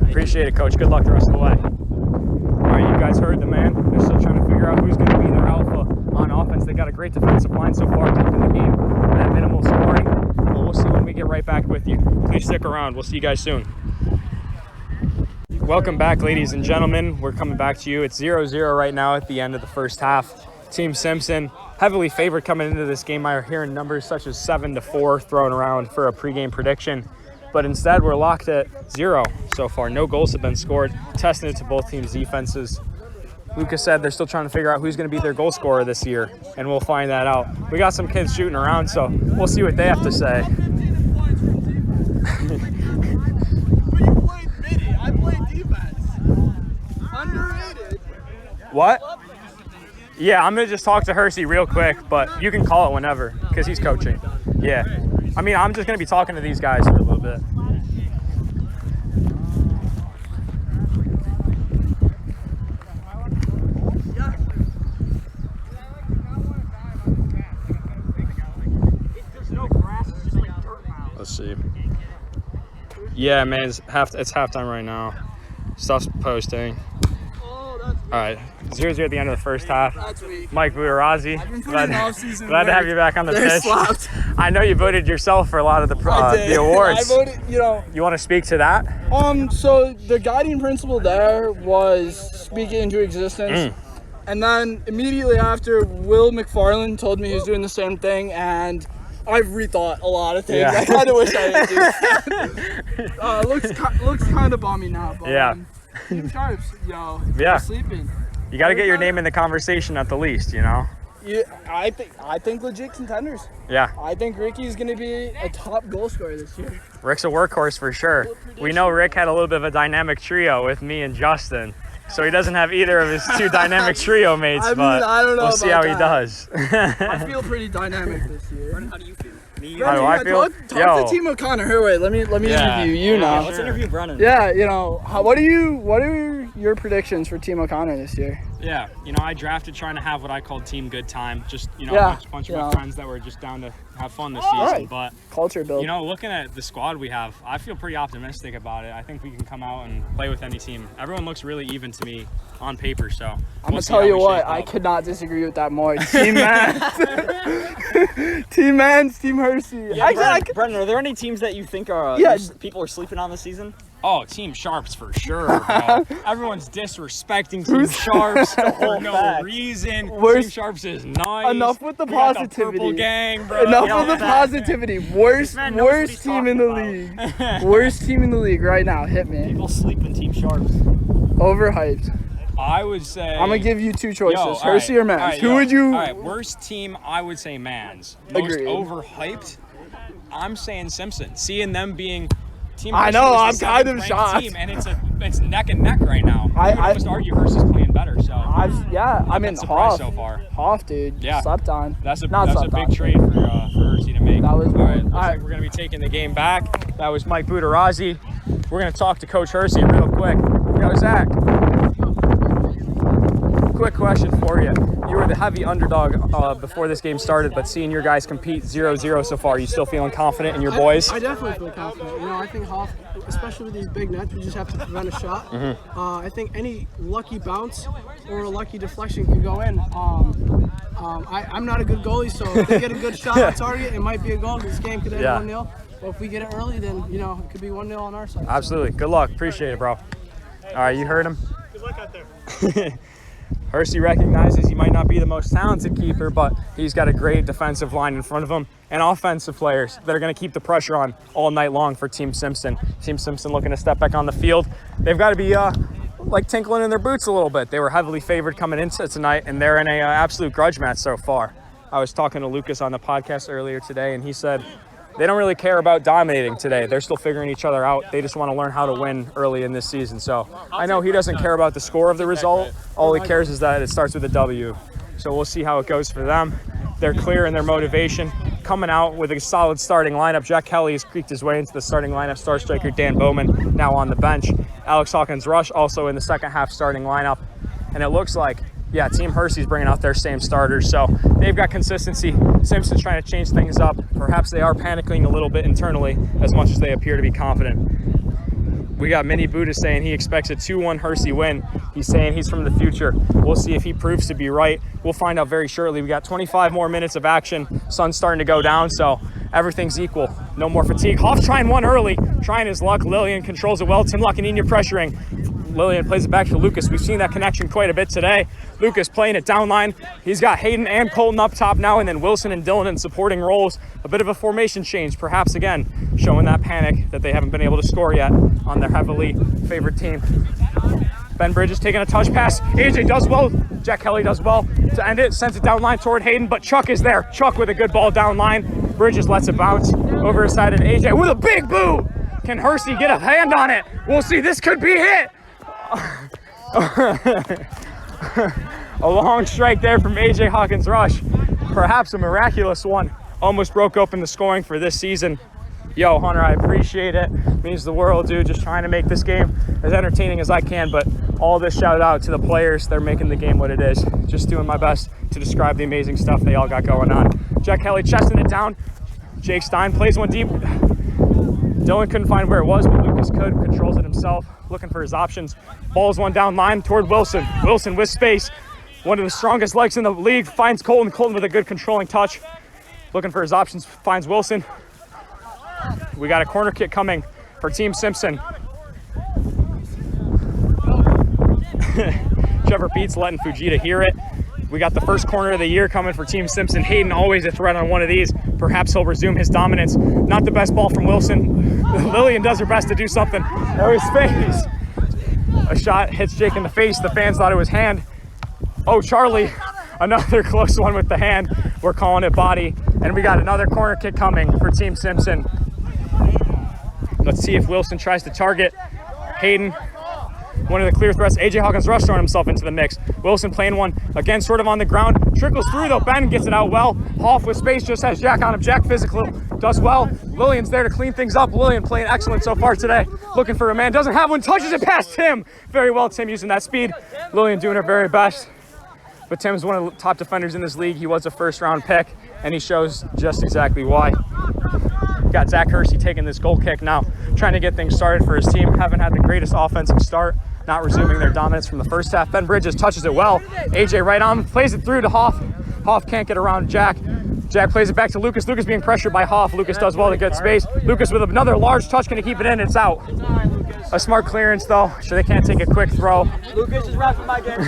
Appreciate it, Coach. Good luck the rest of the way. All right, you guys heard the man. They're still trying to figure out who's going to be their alpha on offense. They got a great defensive line so far, keeping the game at minimal scoring. But we'll see when we get right back with you. Please stick around. We'll see you guys soon. Welcome back, ladies and gentlemen. We're coming back to you. It's 0-0 right now at the end of the first half. Team Simpson, heavily favored coming into this game. I'm hearing numbers such as 7-4 thrown around for a pregame prediction. But instead, we're locked at 0 so far. No goals have been scored. Testing it to both teams' defenses. Lucas said they're still trying to figure out who's going to be their goal scorer this year, and we'll find that out. We got some kids shooting around, so we'll see what they have to say. I played defense. Underrated. What? Yeah, I'm going to just talk to Hirsi real quick, but you can call it whenever because he's coaching. Yeah. I mean, I'm just going to be talking to these guys for a little bit. Let's see. Yeah, man, it's halftime right now. Stuff's posting. All right, 0-0 at the end of the first half. Mike Budarazzi, glad to have you back on the pitch. Slapped. I know you voted yourself for a lot of the awards. I voted, You want to speak to that? So the guiding principle there was speak it into existence. And then immediately after, Will McFarland told me he was doing the same thing, and I've rethought a lot of things. Yeah. I kind of wish I didn't do. Looks kind of bummy now, but Yeah. Team Sharps, Yeah. we're sleeping. You got to get your name in the conversation at the least, you know? Yeah, I think legit contenders. Yeah. I think Ricky's going to be a top goal scorer this year. Rick's a workhorse for sure. We know Rick had a little bit of a dynamic trio with me and Justin. So he doesn't have either of his two dynamic trio mates, but I don't know we'll see how about he does. I feel pretty dynamic this year. How do you feel? How do I feel? Talk to Team O'Connor. Here, wait. Let me interview you now. Let's interview Brennan. Yeah, what are your predictions for Team O'Connor this year? Yeah, I drafted trying to have what I called Team Good Time. Just, Yeah, a bunch of my friends that were just down to have fun this All season. right. But, Culture build. looking at the squad we have, I feel pretty optimistic about it. I think we can come out and play with any team. Everyone looks really even to me on paper, so I'm going to see tell how you we what, shape I up. could not disagree with that more. Team Mans. Team Mans, Team Hirsi. Brennan, are there any teams that you think are people are sleeping on this season? Oh, Team Sharps for sure, bro. Everyone's disrespecting Team Sharps for no reason. Team Sharps is nice. Enough with the We got positivity. The purple gang, bro. Enough with the positivity. Worst man knows what he's team in the talking league. Worst team in the league right now. Hit me. People sleep in Team Sharps. Overhyped. I would say. I'm gonna give you two choices: Yo, Hirsi or Mans. Who would you? All right, worst team, I would say Mans. Most Agreed. overhyped, I'm saying Simpson. Seeing them being Team I Hirsi know, was the I'm kind of 7th ranked shocked. Team, and it's neck and neck right now. I would almost argue Hirsi's playing better. So I mean, been surprised Hoff. so far. Hoff, dude. Yeah. Slept on. That's a Not big trade for Hirsi to make. That was all right. Looks all like right. we're gonna be taking the game back. That was Mike Budarazzi. We're gonna talk to Coach Hirsi real quick. Yo, Zach. Quick question for you. You were the heavy underdog before this game started, but seeing your guys compete 0-0 so far, you still feeling confident in your boys? I definitely feel confident. I think Hoff, especially with these big nets, we just have to prevent a shot. I think any lucky bounce or a lucky deflection could go in. I'm not a good goalie, so if they get a good shot on target, it might be a goal. This game could end 1-0. But if we get it early, then it could be 1-0 on our side. Absolutely. Good luck. Appreciate it, bro. All right, you heard him. Good luck out there. Hirsi recognizes he might not be the most talented keeper, but he's got a great defensive line in front of him and offensive players that are going to keep the pressure on all night long for Team Simpson. Team Simpson looking to step back on the field. They've got to be tinkling in their boots a little bit. They were heavily favored coming into tonight, and they're in a absolute grudge match so far. I was talking to Lucas on the podcast earlier today, and he said they don't really care about dominating today. They're still figuring each other out. They just want to learn how to win early in this season. So I know he doesn't care about the score of the result. All he cares is that it starts with a W. So we'll see how it goes for them. They're clear in their motivation, coming out with a solid starting lineup. Jack Kelly has creaked his way into the starting lineup. Star striker Dan Bowman now on the bench. Alex Hawkins-Rush also in the second half starting lineup. And it looks like, Team Hirsi's bringing out their same starters. So they've got consistency. Simpson's trying to change things up. Perhaps they are panicking a little bit internally as much as they appear to be confident. We got Mini Buddha saying he expects a 2-1 Hirsi win. He's saying he's from the future. We'll see if he proves to be right. We'll find out very shortly. We got 25 more minutes of action. Sun's starting to go down, so everything's equal. No more fatigue. Hoff trying one early, trying his luck. Lillian controls it well. Tim Lucanini pressuring. Lillian plays it back to Lucas. We've seen that connection quite a bit today. Lucas playing it down line. He's got Hayden and Colton up top now, and then Wilson and Dylan in supporting roles. A bit of a formation change, perhaps again, showing that panic that they haven't been able to score yet on their heavily favored team. Ben Bridges taking a touch pass. AJ does well. Jack Kelly does well to end it. Sends it down line toward Hayden, but Chuck is there. Chuck with a good ball down line. Bridges lets it bounce over his side, and AJ with a big boot. Can Hirsi get a hand on it? We'll see. This could be hit. A long strike there from AJ Hawkins Rush. Perhaps a miraculous one. Almost broke open the scoring for this season. Yo, Hunter, I appreciate it. Means the world, dude. Just trying to make this game as entertaining as I can, but all this shout out to the players. They're making the game what it is. Just doing my best to describe the amazing stuff they all got going on. Jack Kelly chesting it down. Jake Stein plays one deep. Dylan couldn't find where it was, but Lucas could. Controls it himself, looking for his options. Balls one down line toward Wilson. Wilson with space. One of the strongest legs in the league. Finds Colton. Colton with a good controlling touch. Looking for his options. Finds Wilson. We got a corner kick coming for Team Simpson. Trevor Beats letting Fujita hear it. We got the first corner of the year coming for Team Simpson. Hayden always a threat on one of these. Perhaps he'll resume his dominance. Not the best ball from Wilson. Lillian does her best to do something. Oh, his face. A shot hits Jake in the face. The fans thought it was hand. Oh, Charlie. Another close one with the hand. We're calling it body. And we got another corner kick coming for Team Simpson. Let's see if Wilson tries to target Hayden. One of the clear threats. AJ Hawkins Rush throwing himself into the mix. Wilson playing one again, sort of on the ground. Trickles through though. Ben gets it out well. Hoff with space just has Jack on him. Jack physical does well. Lillian's there to clean things up. Lillian playing excellent so far today. Looking for a man. Doesn't have one. Touches it past Tim. Very well, Tim using that speed. Lillian doing her very best. But Tim's one of the top defenders in this league. He was a first-round pick, and he shows just exactly why. Got Zach Hirsi taking this goal kick now, trying to get things started for his team. Haven't had the greatest offensive start, not resuming their dominance from the first half. Ben Bridges touches it well. AJ right on, plays it through to Hoff. Hoff can't get around Jack. Jack plays it back to Lucas. Lucas being pressured by Hoff. Lucas does well to get space. Lucas with another large touch, gonna keep it in, it's out. A smart clearance though, so they can't take a quick throw. Lucas is wrapping my game.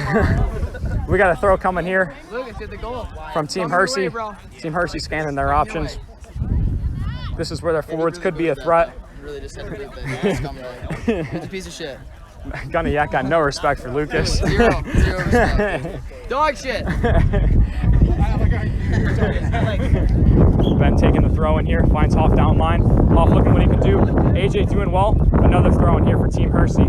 We got a throw coming here from Team Hirsi. Team Hirsi scanning their options. This is where their forwards could be a threat. Really just had to do it. It's a piece of shit. Gunna Yak got no respect for Lucas. Zero respect. Dog shit. Ben taking the throw in here, finds Hoff down line. Hoff looking what he can do. AJ doing well. Another throw in here for Team Hirsi.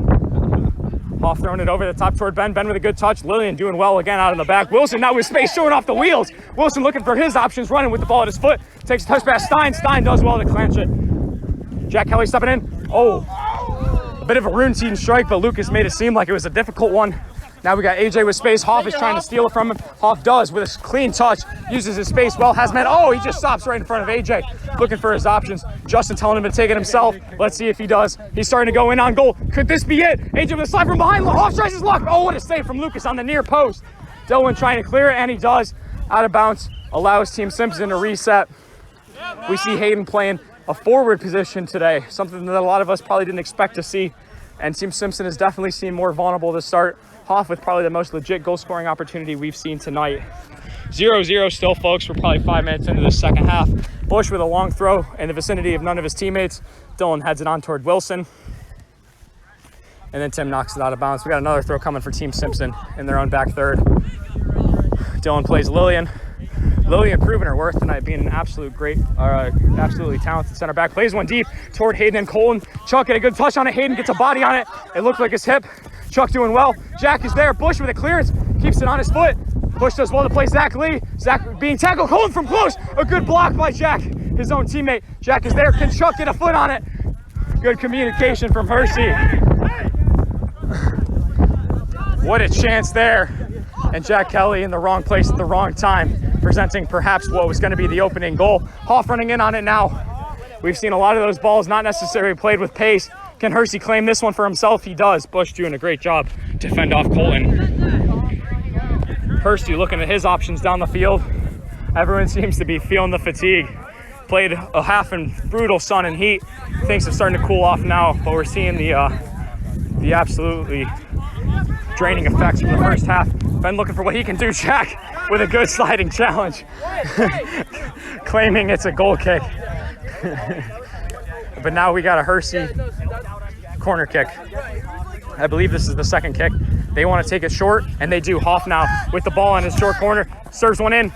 Hoff throwing it over the top toward Ben. Ben with a good touch. Lillian doing well again out in the back. Wilson now with space, showing off the wheels. Wilson looking for his options, running with the ball at his foot. Takes a touch pass. Stein does well to clench it. Jack Kelly stepping in. Oh, a bit of a routine strike, but Lucas made it seem like it was a difficult one. Now we got AJ with space. Hoff is trying to steal it from him. Hoff does with a clean touch. Uses his space well. Has man. Oh, he just stops right in front of AJ. Looking for his options. Justin telling him to take it himself. Let's see if he does. He's starting to go in on goal. Could this be it? AJ with a slide from behind. Hoff tries his luck. Oh, what a save from Lucas on the near post. Dylan trying to clear it, and he does. Out of bounds. Allows Team Simpson to reset. We see Hayden playing a forward position today. Something that a lot of us probably didn't expect to see. And Team Simpson has definitely seemed more vulnerable to start. Hoff with probably the most legit goal scoring opportunity we've seen tonight. 0-0 still, folks. We're probably 5 minutes into the second half. Bush with a long throw in the vicinity of none of his teammates. Dylan heads it on toward Wilson. And then Tim knocks it out of bounds. We got another throw coming for Team Simpson in their own back third. Dylan plays Lillian. Lillian proving her worth tonight, being an absolutely talented center back. Plays one deep toward Hayden and Colton. Chuck get a good touch on it. Hayden gets a body on it. It looked like his hip. Chuck doing well. Jack is there. Bush with a clearance. Keeps it on his foot. Bush does well to play Zach Lee. Zach being tackled. Colton from close. A good block by Jack, his own teammate. Jack is there. Can Chuck get a foot on it? Good communication from Hirsi. What a chance there. And Jack Kelly in the wrong place at the wrong time, presenting perhaps what was going to be the opening goal. Hoff running in on it now. We've seen a lot of those balls not necessarily played with pace. Can Hirsi claim this one for himself? He does. Bush doing a great job to fend off Colton. Hirsi looking at his options down the field. Everyone seems to be feeling the fatigue. Played a half in brutal sun and heat. Things are starting to cool off now, but we're seeing the absolutely draining effects from the first half. Ben looking for what he can do. Jack with a good sliding challenge. Claiming it's a goal kick. But now we got a Hirsi corner kick. I believe this is the second kick They want to take it short, and they do. Hoff now with the ball in his short corner, serves one in.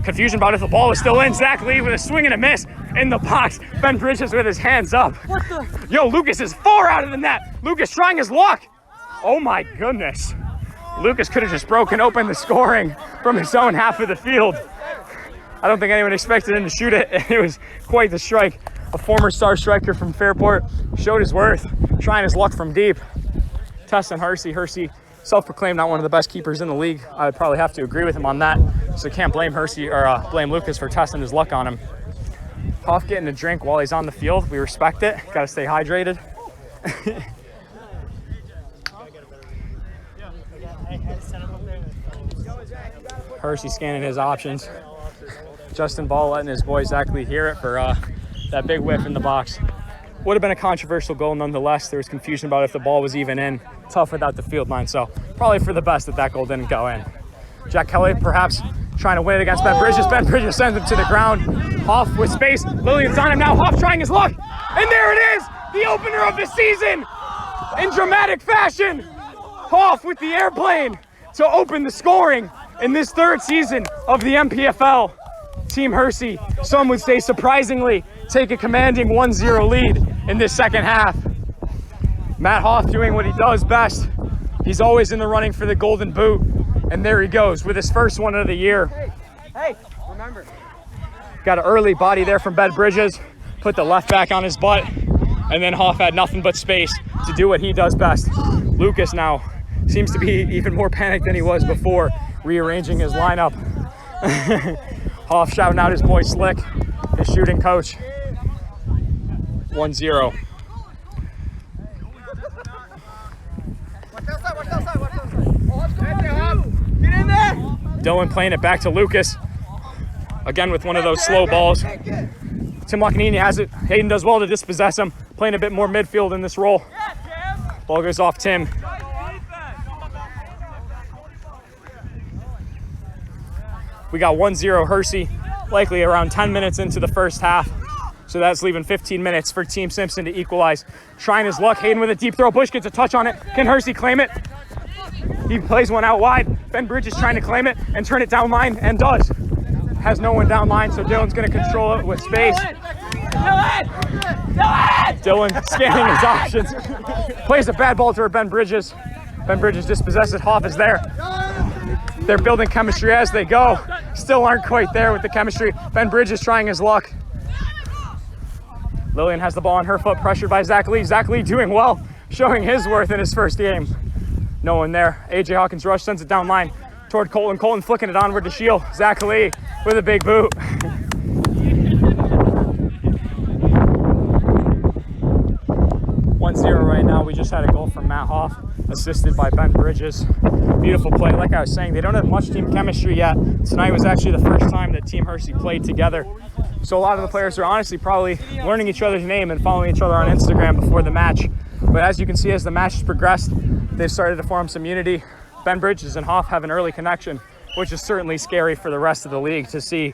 Confusion about if the ball was still in. Zach Lee with a swing and a miss in the box. Ben Bridges with his hands up. Yo, Lucas is far out of the net. Lucas trying his luck. Oh my goodness. Lucas could have just broken open the scoring from his own half of the field. I don't think anyone expected him to shoot it. It was quite the strike. A former star striker from Fairport showed his worth, trying his luck from deep. Team Hirsi. Hirsi, self-proclaimed not one of the best keepers in the league. I would probably have to agree with him on that. So can't blame Hirsi or blame Lucas for testing his luck on him. Hoff getting a drink while he's on the field. We respect it. Got to stay hydrated. Hirsi scanning his options. Justin Ball letting his boy Zach Lee hear it for that big whiff in the box. Would have been a controversial goal nonetheless. There was confusion about if the ball was even in. Tough without the field line, so probably for the best that goal didn't go in. Jack Kelly perhaps trying to win it against Ben Bridges. Ben Bridges sends him to the ground. Hoff with space. Lillian's on him now. Hoff trying his luck. And there it is! The opener of the season! In dramatic fashion! Hoff with the airplane to open the scoring in this third season of the MPFL. Team Hirsi, some would say surprisingly, take a commanding 1-0 lead in this second half. Matt Hoff doing what he does best. He's always in the running for the golden boot. And there he goes with his first one of the year. Hey, remember. Got an early body there from Ben Bridges. Put the left back on his butt. And then Hoff had nothing but space to do what he does best. Lucas now seems to be even more panicked than he was before, rearranging his lineup. Hoff shouting out his boy Slick, his shooting coach. 1-0. Dylan playing it back to Lucas. Again with one of those slow balls. Tim Loccanini has it. Hayden does well to dispossess him. Playing a bit more midfield in this role. Ball goes off Tim. We got 1-0 Hirsi, likely around 10 minutes into the first half. So that's leaving 15 minutes for Team Simpson to equalize. Trying his luck, Hayden with a deep throw. Bush gets a touch on it. Can Hirsi claim it? He plays one out wide. Ben Bridges trying to claim it and turn it down line, and does. Has no one down line, so Dylan's going to control it with space. Dylan scanning his options. Plays a bad ball toward Ben Bridges. Ben Bridges dispossesses. Hoff is there. They're building chemistry as they go. Still aren't quite there with the chemistry. Ben Bridges trying his luck. Lillian has the ball on her foot, pressured by Zach Lee. Zach Lee doing well, showing his worth in his first game. No one there. AJ Hawkins rush, sends it down line toward Colton. Colton flicking it onward to Shield. Zach Lee with a big boot. 1-0 right now. We just had a goal from Matt Hoff, assisted by Ben Bridges. Beautiful play. Like I was saying, they don't have much team chemistry yet. Tonight was actually the first time that Team Hirsi played together. So a lot of the players are honestly probably learning each other's name and following each other on Instagram before the match. But as you can see, as the match has progressed, they've started to form some unity. Ben Bridges and Hoff have an early connection, which is certainly scary for the rest of the league to see.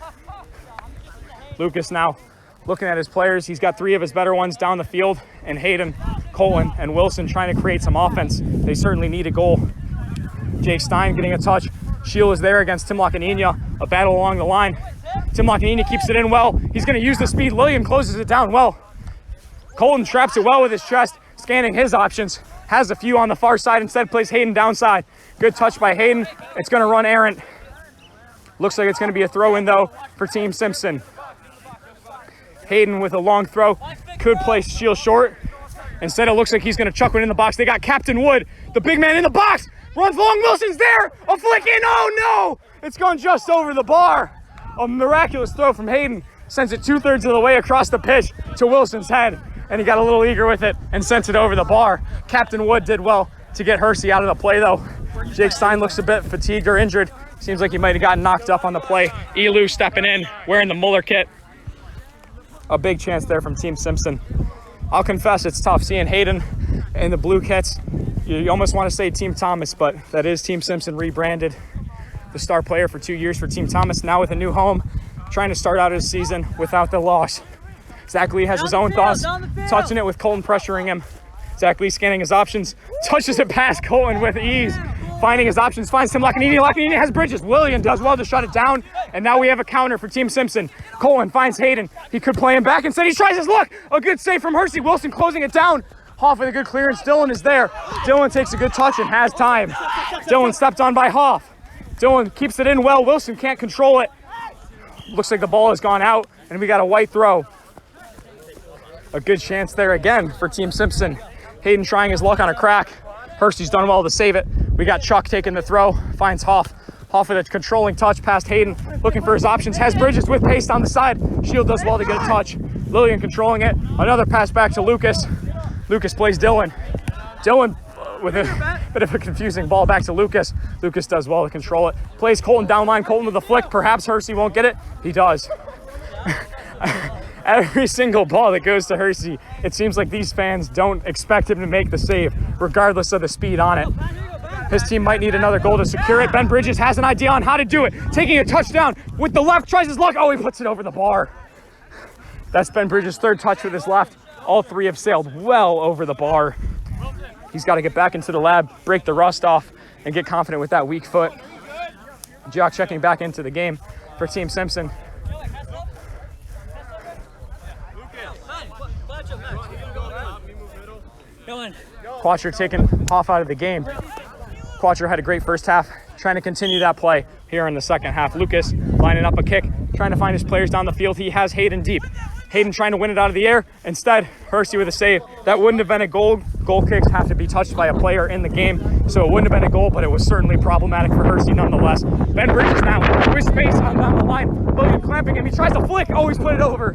Lucas now looking at his players. He's got three of his better ones down the field, and Hayden, Colin, and Wilson trying to create some offense. They certainly need a goal. Jake Stein getting a touch. Shield is there against Tim Loccanini. A battle along the line. Tim Loccanini keeps it in well. He's going to use the speed. Lillian closes it down well. Colton traps it well with his chest, scanning his options. Has a few on the far side, instead plays Hayden downside. Good touch by Hayden. It's going to run errant. Looks like it's going to be a throw-in, though, for Team Simpson. Hayden with a long throw. Could place Shield short. Instead, it looks like he's going to chuck one in the box. They got Captain Wood, the big man in the box. Runs long. Wilson's there. A flick in. Oh, no. It's gone just over the bar. A miraculous throw from Hayden. Sends it 2/3 of the way across the pitch to Wilson's head. And he got a little eager with it and sent it over the bar. Captain Wood did well to get Hirsi out of the play, though. Jake Stein looks a bit fatigued or injured. Seems like he might have gotten knocked up on the play. Elu stepping in, wearing the Muller kit. A big chance there from Team Simpson. I'll confess, it's tough seeing Hayden in the blue kits. You almost want to say Team Thomas, but that is Team Simpson rebranded. The star player for 2 years for Team Thomas, now with a new home, trying to start out his season without the loss. Zach Lee has his own thoughts, touching it with Colton pressuring him. Zach Lee scanning his options, touches it past Colton with ease. Finding his options, finds Tim Laccanini. Laccanini has Bridges. William does well to shut it down. And now we have a counter for Team Simpson. Colton finds Hayden. He could play him back. Instead, he tries his luck. A good save from Hirsi. Wilson closing it down. Hoff with a good clearance. Dylan is there. Dylan takes a good touch and has time. Dylan stepped on by Hoff. Dylan keeps it in well. Wilson can't control it. Looks like the ball has gone out, and we got a white throw. A good chance there again for Team Simpson. Hayden trying his luck on a crack. Hirsi's done well to save it. We got Chuck taking the throw, finds Hoff. Hoff with a controlling touch past Hayden, looking for his options, has Bridges with pace on the side. Shield does well to get a touch. Lillian controlling it. Another pass back to Lucas. Lucas plays Dylan. Dylan with a bit of a confusing ball back to Lucas. Lucas does well to control it. Plays Colton down line. Colton with a flick. Perhaps Hirsi won't get it. He does. Every single ball that goes to Hirsi, it seems like these fans don't expect him to make the save, regardless of the speed on it. His team might need another goal to secure it. Ben Bridges has an idea on how to do it. Taking a touchdown with the left, tries his luck. Oh, he puts it over the bar. That's Ben Bridges' third touch with his left. All three have sailed well over the bar. He's got to get back into the lab, break the rust off, and get confident with that weak foot. Jock checking back into the game for Team Simpson. Quattro taking Hoff out of the game. Quattro had a great first half, trying to continue that play here in the second half. Lucas lining up a kick, trying to find his players down the field. He has Hayden deep. Hayden trying to win it out of the air. Instead, Hirsi with a save. That wouldn't have been a goal. Goal kicks have to be touched by a player in the game, so it wouldn't have been a goal, but it was certainly problematic for Hirsi nonetheless. Ben Bridges now with space on down the line. Logan clamping him. He tries to flick. Oh, he's put it over.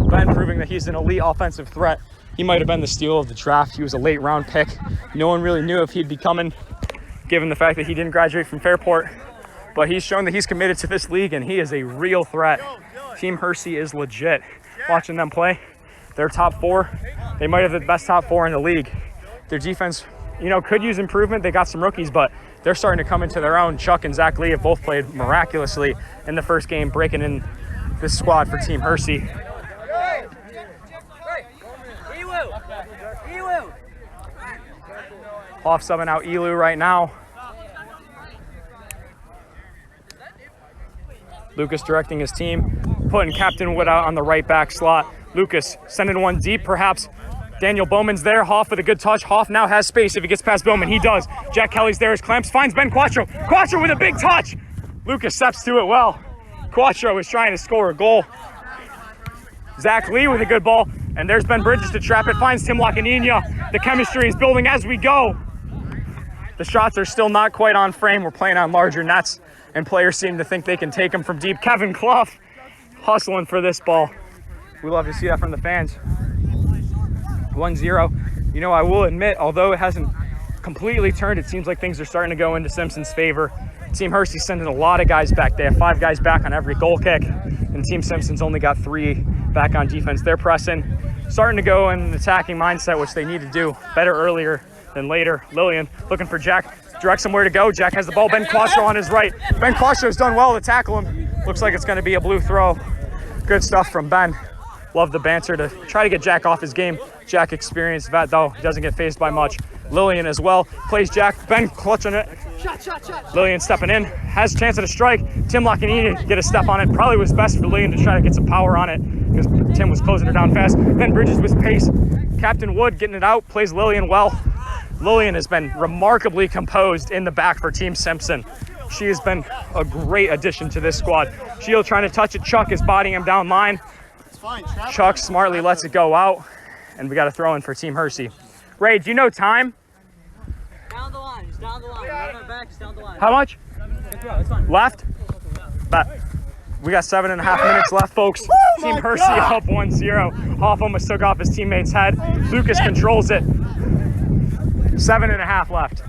Ben proving that he's an elite offensive threat. He might have been the steal of the draft. He was a late round pick. No one really knew if he'd be coming, given the fact that he didn't graduate from Fairport. But he's shown that he's committed to this league, and he is a real threat. Team Hirsi is legit. Watching them play, they're top four. They might have the best top four in the league. Their defense, could use improvement. They got some rookies, but they're starting to come into their own. Chuck and Zach Lee have both played miraculously in the first game, breaking in this squad for Team Hirsi. Hoff subbing out Elu right now. Lucas directing his team, putting Captain Wood out on the right back slot. Lucas sending one deep, perhaps. Daniel Bowman's there. Hoff with a good touch. Hoff now has space if he gets past Bowman. He does. Jack Kelly's there as Clamps finds Ben Quattro. Quattro with a big touch. Lucas steps to it well. Quattro is trying to score a goal. Zach Lee with a good ball. And there's Ben Bridges to trap it. Finds Tim Laccanini. The chemistry is building as we go. The shots are still not quite on frame. We're playing on larger nets, and players seem to think they can take them from deep. Kevin Clough hustling for this ball. We love to see that from the fans. 1-0. I will admit, although it hasn't completely turned, it seems like things are starting to go into Simpson's favor. Team Hirsi sending a lot of guys back. They have 5 guys back on every goal kick, and Team Simpson's only got 3 back on defense. They're pressing, starting to go in an attacking mindset, which they need to do better earlier than later. Lillian looking for Jack, directs him where to go. Jack has the ball. Ben Quattro on his right. Ben Quattro's done well to tackle him. Looks like it's going to be a blue throw. Good stuff from Ben. Love the banter to try to get Jack off his game. Jack experienced vet, though. He doesn't get phased by much. Lillian as well. Plays Jack. Ben clutching it. Lillian stepping in. Has a chance at a strike. Tim Laccanini get a step on it. Probably was best for Lillian to try to get some power on it because Tim was closing her down fast. Ben Bridges with pace. Captain Wood getting it out. Plays Lillian well. Lillian has been remarkably composed in the back for Team Simpson. She has been a great addition to this squad. Shield trying to touch it. Chuck is bodying him down line. Chuck smartly lets it go out, and we got a throw in for Team Hirsi. Ray, do you know time? Down the line. Just down the line. Right on my back. Just down the line. How much? It's fine. Left? Bet. We got 7.5 minutes left, folks. Team Hirsi up 1-0. Hoff almost took off his teammate's head. Lucas controls it. 7.5 left.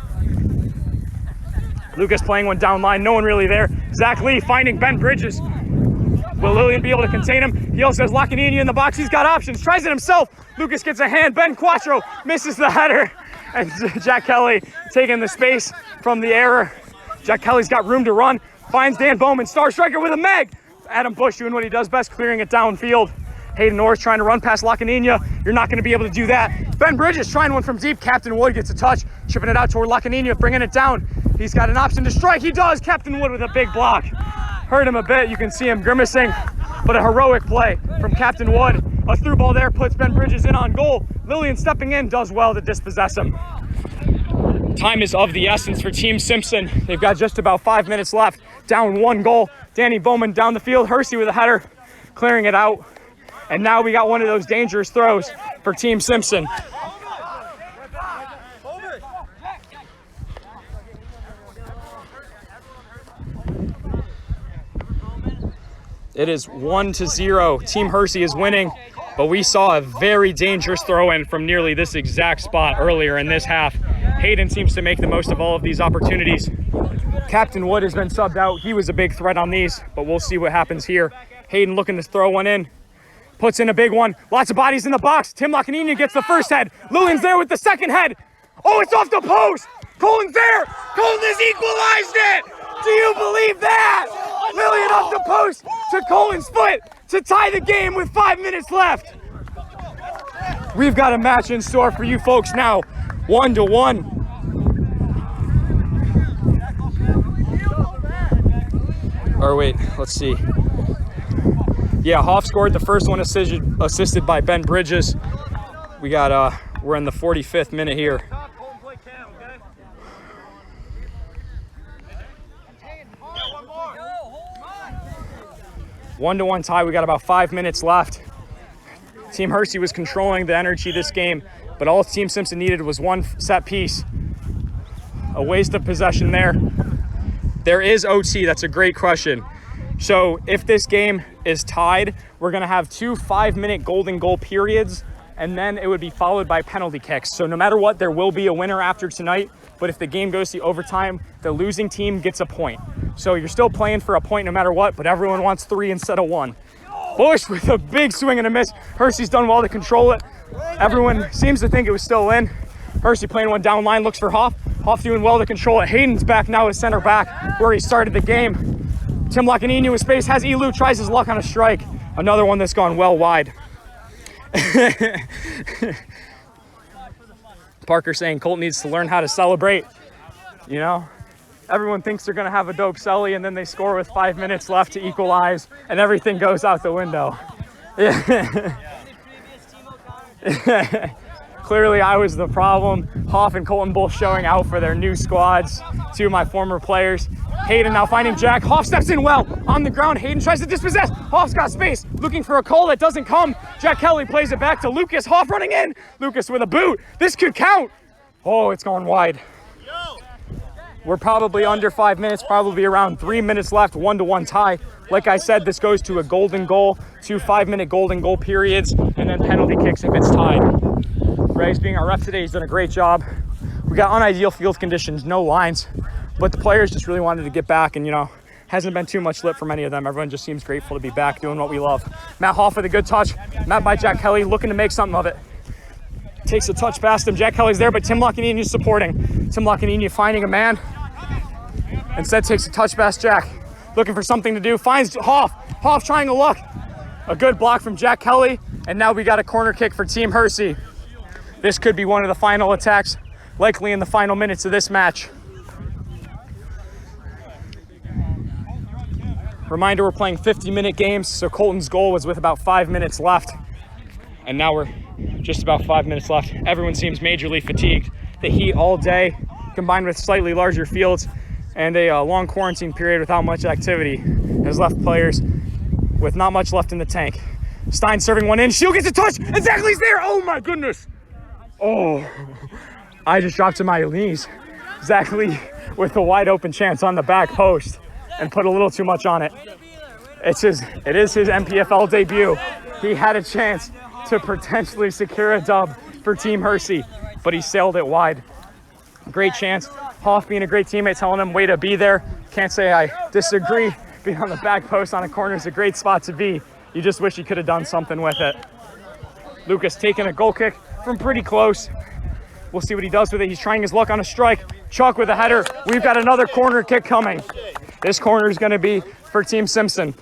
Lucas playing one down line. No one really there. Zach Lee finding Ben Bridges. Will Lillian be able to contain him? He also has Laccanini in the box. He's got options. Tries it himself. Lucas gets a hand. Ben Quattro misses the header. And Jack Kelly taking the space from the error. Jack Kelly's got room to run. Finds Dan Bowman. Star striker with a mag. Adam Bush doing what he does best, clearing it downfield. Hayden Norris trying to run past Lacaninia. You're not going to be able to do that. Ben Bridges trying one from deep. Captain Wood gets a touch, chipping it out toward Lacaninia, bringing it down. He's got an option to strike. He does. Captain Wood with a big block. Hurt him a bit. You can see him grimacing, but a heroic play from Captain Wood. A through ball there puts Ben Bridges in on goal. Lillian stepping in does well to dispossess him. Time is of the essence for Team Simpson. They've got just about 5 minutes left. Down 1 goal. Danny Bowman down the field. Hirsi with a header, clearing it out. And now we got one of those dangerous throws for Team Simpson. It is 1-0. Team Hirsi is winning, but we saw a very dangerous throw-in from nearly this exact spot earlier in this half. Hayden seems to make the most of all of these opportunities. Captain Wood has been subbed out. He was a big threat on these, but we'll see what happens here. Hayden looking to throw one in. Puts in a big one. Lots of bodies in the box. Tim Lacaninia gets the first head. Lillian's there with the second head. Oh, it's off the post. Colin's there. Colin has equalized it. Do you believe that? Lillian off the post to Colin's foot to tie the game with 5 minutes left. We've got a match in store for you folks now. 1-1. Or wait, let's see. Yeah, Hoff scored the first one, assisted by Ben Bridges. We got, we're in the 45th minute here. One-to-one tie. We got about 5 minutes left. Team Hirsi was controlling the energy this game, but all Team Simpson needed was one set piece. A waste of possession there. There is OT. That's a great question. So if this game is tied, we're going to have 2 5-minute golden goal periods, and then it would be followed by penalty kicks. So no matter what, there will be a winner after tonight, but if the game goes to overtime, the losing team gets a point. So you're still playing for a point no matter what, but everyone wants 3 instead of 1. Bush with a big swing and a miss. Hirsi's done well to control it. Everyone seems to think it was still in. Hirsi playing one down line, looks for Hoff. Hoff doing well to control it. Hayden's back now as center back where he started the game. Tim Lacaninia with space, has Elu, tries his luck on a strike. Another one that's gone well wide. Parker saying Colt needs to learn how to celebrate. You know, everyone thinks they're gonna have a dope celly and then they score with 5 minutes left to equalize and everything goes out the window. Clearly I was the problem. Hoff and Colton both showing out for their new squads. 2 of my former players. Hayden now finding Jack. Hoff steps in well on the ground. Hayden tries to dispossess. Hoff's got space, looking for a call that doesn't come. Jack Kelly plays it back to Lucas. Hoff running in. Lucas with a boot. This could count. Oh, it's going wide. We're probably under 5 minutes, probably around 3 minutes left, 1-1 tie. Like I said, this goes to a golden goal, 2 5-minute golden goal periods, and then penalty kicks if it's tied. Ray's being our ref today, he's done a great job. We got unideal field conditions, no lines, but the players just really wanted to get back, and you know, hasn't been too much lip from any of them. Everyone just seems grateful to be back doing what we love. Matt Hoff with a good touch, met by Jack Kelly, looking to make something of it. Takes a touch past him, Jack Kelly's there, but Tim Lacaninia is supporting. Tim Lacaninia finding a man. Instead takes a touch past Jack, looking for something to do, finds Hoff. Hoff trying to look. A good block from Jack Kelly, and now we got a corner kick for Team Hirsi. This could be one of the final attacks, likely in the final minutes of this match. Reminder, we're playing 50-minute games, so Colton's goal was with about 5 minutes left. And now we're just about 5 minutes left. Everyone seems majorly fatigued. The heat all day, combined with slightly larger fields, and a long quarantine period without much activity has left players with not much left in the tank. Stein serving one in, Shield gets a touch, and Zachley's there! Oh my goodness! Oh, I just dropped to my knees. Zachley with a wide open chance on the back post and put a little too much on it. It is his MPFL debut. He had a chance to potentially secure a dub for Team Hirsi, but he sailed it wide. Great chance. Hoff being a great teammate, telling him, way to be there. Can't say I disagree. Being on the back post on a corner is a great spot to be. You just wish you could have done something with it. Lucas taking a goal kick from pretty close. We'll see what he does with it. He's trying his luck on a strike. Chuck with a header. We've got another corner kick coming. This corner is going to be for Team Simpson.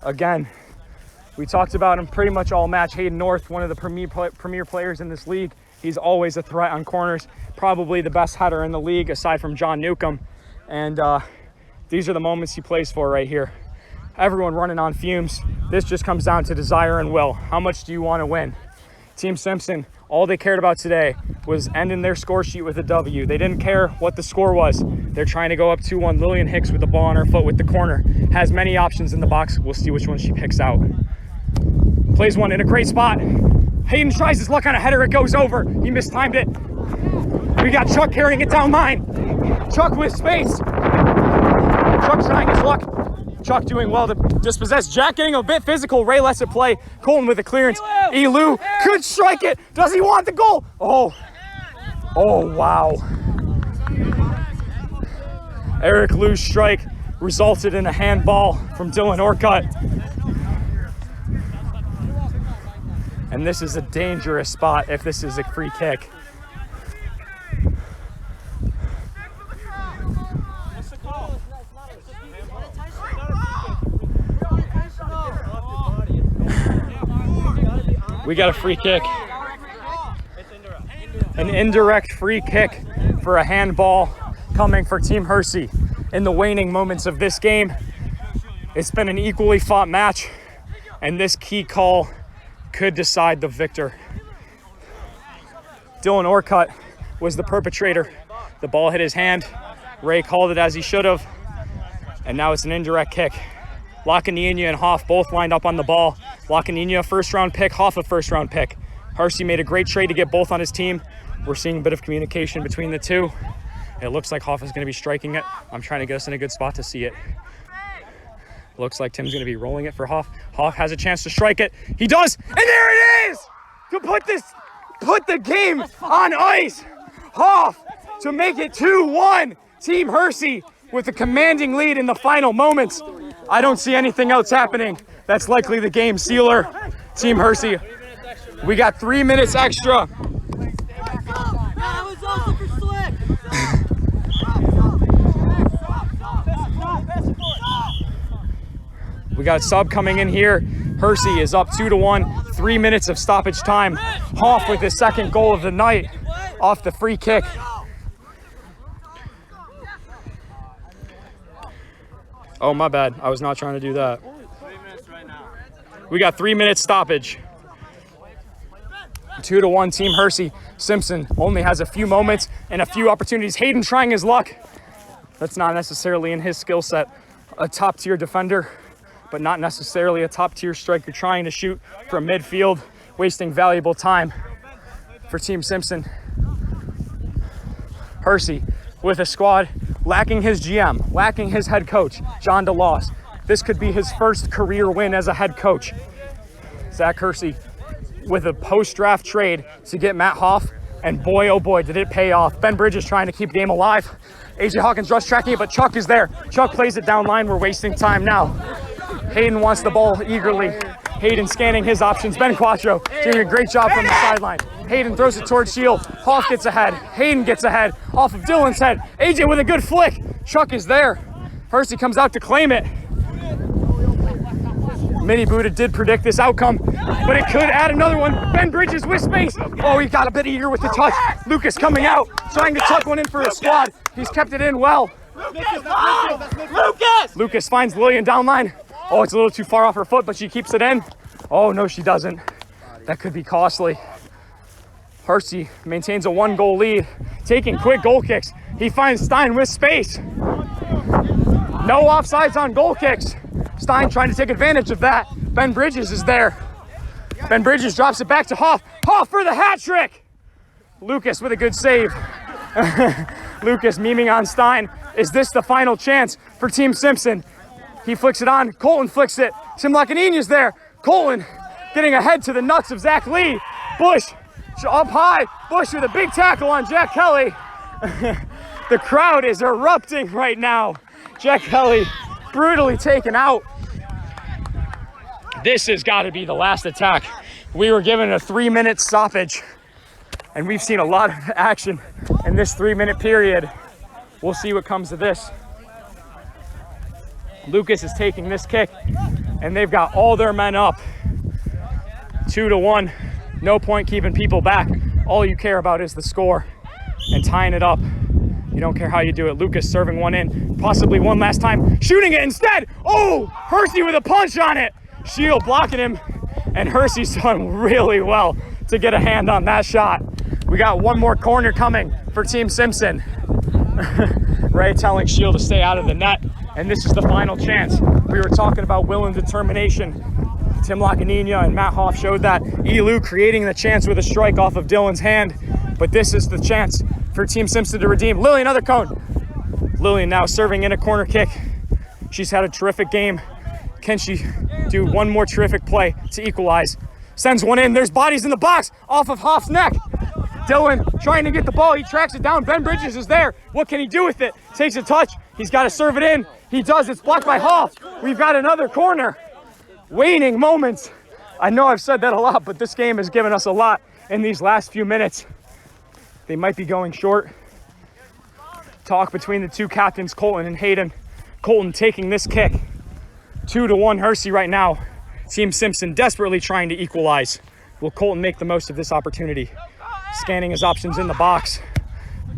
Again, we talked about him pretty much all match. Hayden North, one of the premier players in this league. He's always a threat on corners. Probably the best header in the league aside from John Newcomb. And these are the moments he plays for right here. Everyone running on fumes. This just comes down to desire and will. How much do you want to win? Team Simpson, all they cared about today was ending their score sheet with a W. They didn't care what the score was. They're trying to go up 2-1. Lillian Hicks with the ball on her foot with the corner. Has many options in the box. We'll see which one she picks out. Plays one in a great spot. Hayden tries his luck on a header. It goes over. He mistimed it. We got Chuck carrying it down line. Chuck with space. Chuck trying his luck. Chuck doing well to dispossess. Jack getting a bit physical. Ray lets it play. Colton with a clearance. Elu could strike it. Does he want the goal? Oh, wow. Eric Liu's strike resulted in a handball from Dylan Orcutt. And this is a dangerous spot if this is a free kick. We got a free kick. An indirect free kick for a handball coming for Team Hirsi. In the waning moments of this game, it's been an equally fought match, and this key call could decide the victor. Dylan Orcutt was the perpetrator. The ball hit his hand. Ray called it as he should have, and now it's an indirect kick. Lacaninia and Hoff both lined up on the ball. Lacaninia a first-round pick, Hoff a first-round pick. Hirsi made a great trade to get both on his team. We're seeing a bit of communication between the two. It looks like Hoff is going to be striking it. I'm trying to get us in a good spot to see it. Looks like Tim's going to be rolling it for Hoff. Hoff has a chance to strike it. He does, and there it is! To put the game on ice. Hoff to make it 2-1. Team Hirsi with a commanding lead in the final moments. I don't see anything else happening. That's likely the game sealer. Team Hirsi, we got 3 minutes extra. We got a sub coming in here. Hirsi is up 2-1. 3 minutes of stoppage time. Hoff with his second goal of the night off the free kick. Oh, my bad. I was not trying to do that. We got 3 minutes stoppage. 2-1 Team Hirsi. Simpson only has a few moments and a few opportunities. Hayden trying his luck. That's not necessarily in his skill set. A top-tier defender, but not necessarily a top-tier striker trying to shoot from midfield, wasting valuable time for Team Simpson. Hirsi with a squad lacking his GM, lacking his head coach, John DeLoss. This could be his first career win as a head coach. Zach Hirsi with a post-draft trade to get Matt Hoff, and boy, oh boy, did it pay off. Ben Bridges trying to keep game alive. AJ Hawkins rush tracking it, but Chuck is there. Chuck plays it down line. We're wasting time now. Hayden wants the ball eagerly. Hayden scanning his options. Ben Quattro doing a great job from the sideline. Hayden throws it towards Shield. Hoff gets ahead. Hayden gets ahead off of Dylan's head. AJ with a good flick. Chuck is there. Hirsi comes out to claim it. Mini Buddha did predict this outcome, but it could add another one. Ben Bridges with space. Oh, he got a bit eager with the touch. Lucas coming out, trying to tuck one in for his squad. He's kept it in well. Lucas finds Lillian down line. Oh, it's a little too far off her foot, but she keeps it in. Oh, no, she doesn't. That could be costly. Hirsi maintains a 1-goal lead, taking quick goal kicks. He finds Stein with space. No offsides on goal kicks. Stein trying to take advantage of that. Ben Bridges is there. Ben Bridges drops it back to Hoff. Hoff for the hat trick. Lucas with a good save. Lucas memeing on Stein. Is this the final chance for Team Simpson? He flicks it on. Colton flicks it. Tim Lacanini's there. Colton getting ahead to the nuts of Zach Lee. Bush up high. Bush with a big tackle on Jack Kelly. The crowd is erupting right now. Jack Kelly brutally taken out. This has got to be the last attack. We were given a 3-minute stoppage, and we've seen a lot of action in this 3-minute period. We'll see what comes of this. Lucas is taking this kick. and they've got all their men up. 2-1. No point keeping people back. All you care about is the score and tying it up. You don't care how you do it. Lucas serving one in, possibly one last time, shooting it instead. Oh, Hirsi with a punch on it. Shield blocking him, and Hirsi's done really well to get a hand on that shot. We got one more corner coming for Team Simpson. Ray telling Shield to stay out of the net, and this is the final chance. We were talking about will and determination. Tim Lacanina and Matt Hoff showed that. Elu creating the chance with a strike off of Dylan's hand, but this is the chance for Team Simpson to redeem. Lily, another cone. Lillian now serving in a corner kick. She's had a terrific game. Can she do one more terrific play to equalize? Sends one in. There's bodies in the box off of Hoff's neck. Dylan trying to get the ball. He tracks it down. Ben Bridges is there. What can he do with it? Takes a touch. He's got to serve it in. He does. It's blocked by Hoff. We've got another corner. Waning moments. I know I've said that a lot, but this game has given us a lot in these last few minutes. They might be going short. Talk between the two captains, Colton and Hayden. Colton taking this kick. 2-1 Hirsi right now. Team Simpson desperately trying to equalize. Will Colton make the most of this opportunity? Scanning his options in the box.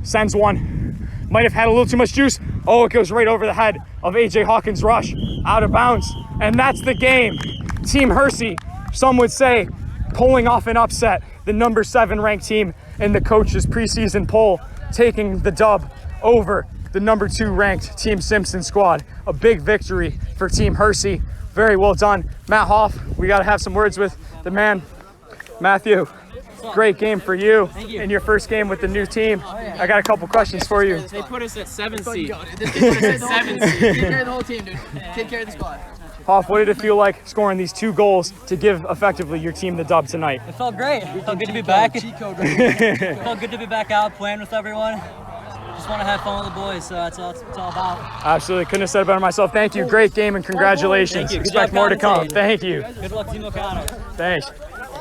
Sends one. Might have had a little too much juice. Oh, it goes right over the head of AJ Hawkins' rush. Out of bounds. And that's the game. Team Hirsi, some would say, pulling off an upset. The number 7 ranked team in the coach's preseason poll, taking the dub over the number 2 ranked Team Simpson squad. A big victory for Team Hirsi. Very well done. Matt Hoff, we got to have some words with the man. Matthew, great game for you in your first game with the new team. I got a couple questions for you. They put us at 7 seed. They put us at 7 seed. Take care of the whole team, dude. Take care of the squad. Hoff, what did it feel like scoring these 2 goals to give effectively your team the dub tonight? It felt great. It felt good to be back. It felt good to be back out playing with everyone. Just want to have fun with the boys, so that's all it's all about. Absolutely, couldn't have said it better myself. Thank you, great game, and congratulations. Thank you. Expect more to come. Thank you. Good luck, Team O'Connor. Thanks.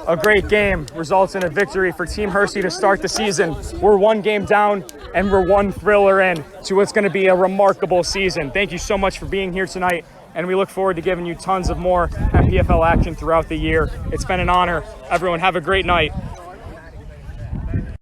A great game results in a victory for Team Hirsi to start the season. We're 1 game down, and we're 1 thriller in to what's going to be a remarkable season. Thank you so much for being here tonight, and we look forward to giving you tons of more MPFL action throughout the year. It's been an honor. Everyone have a great night.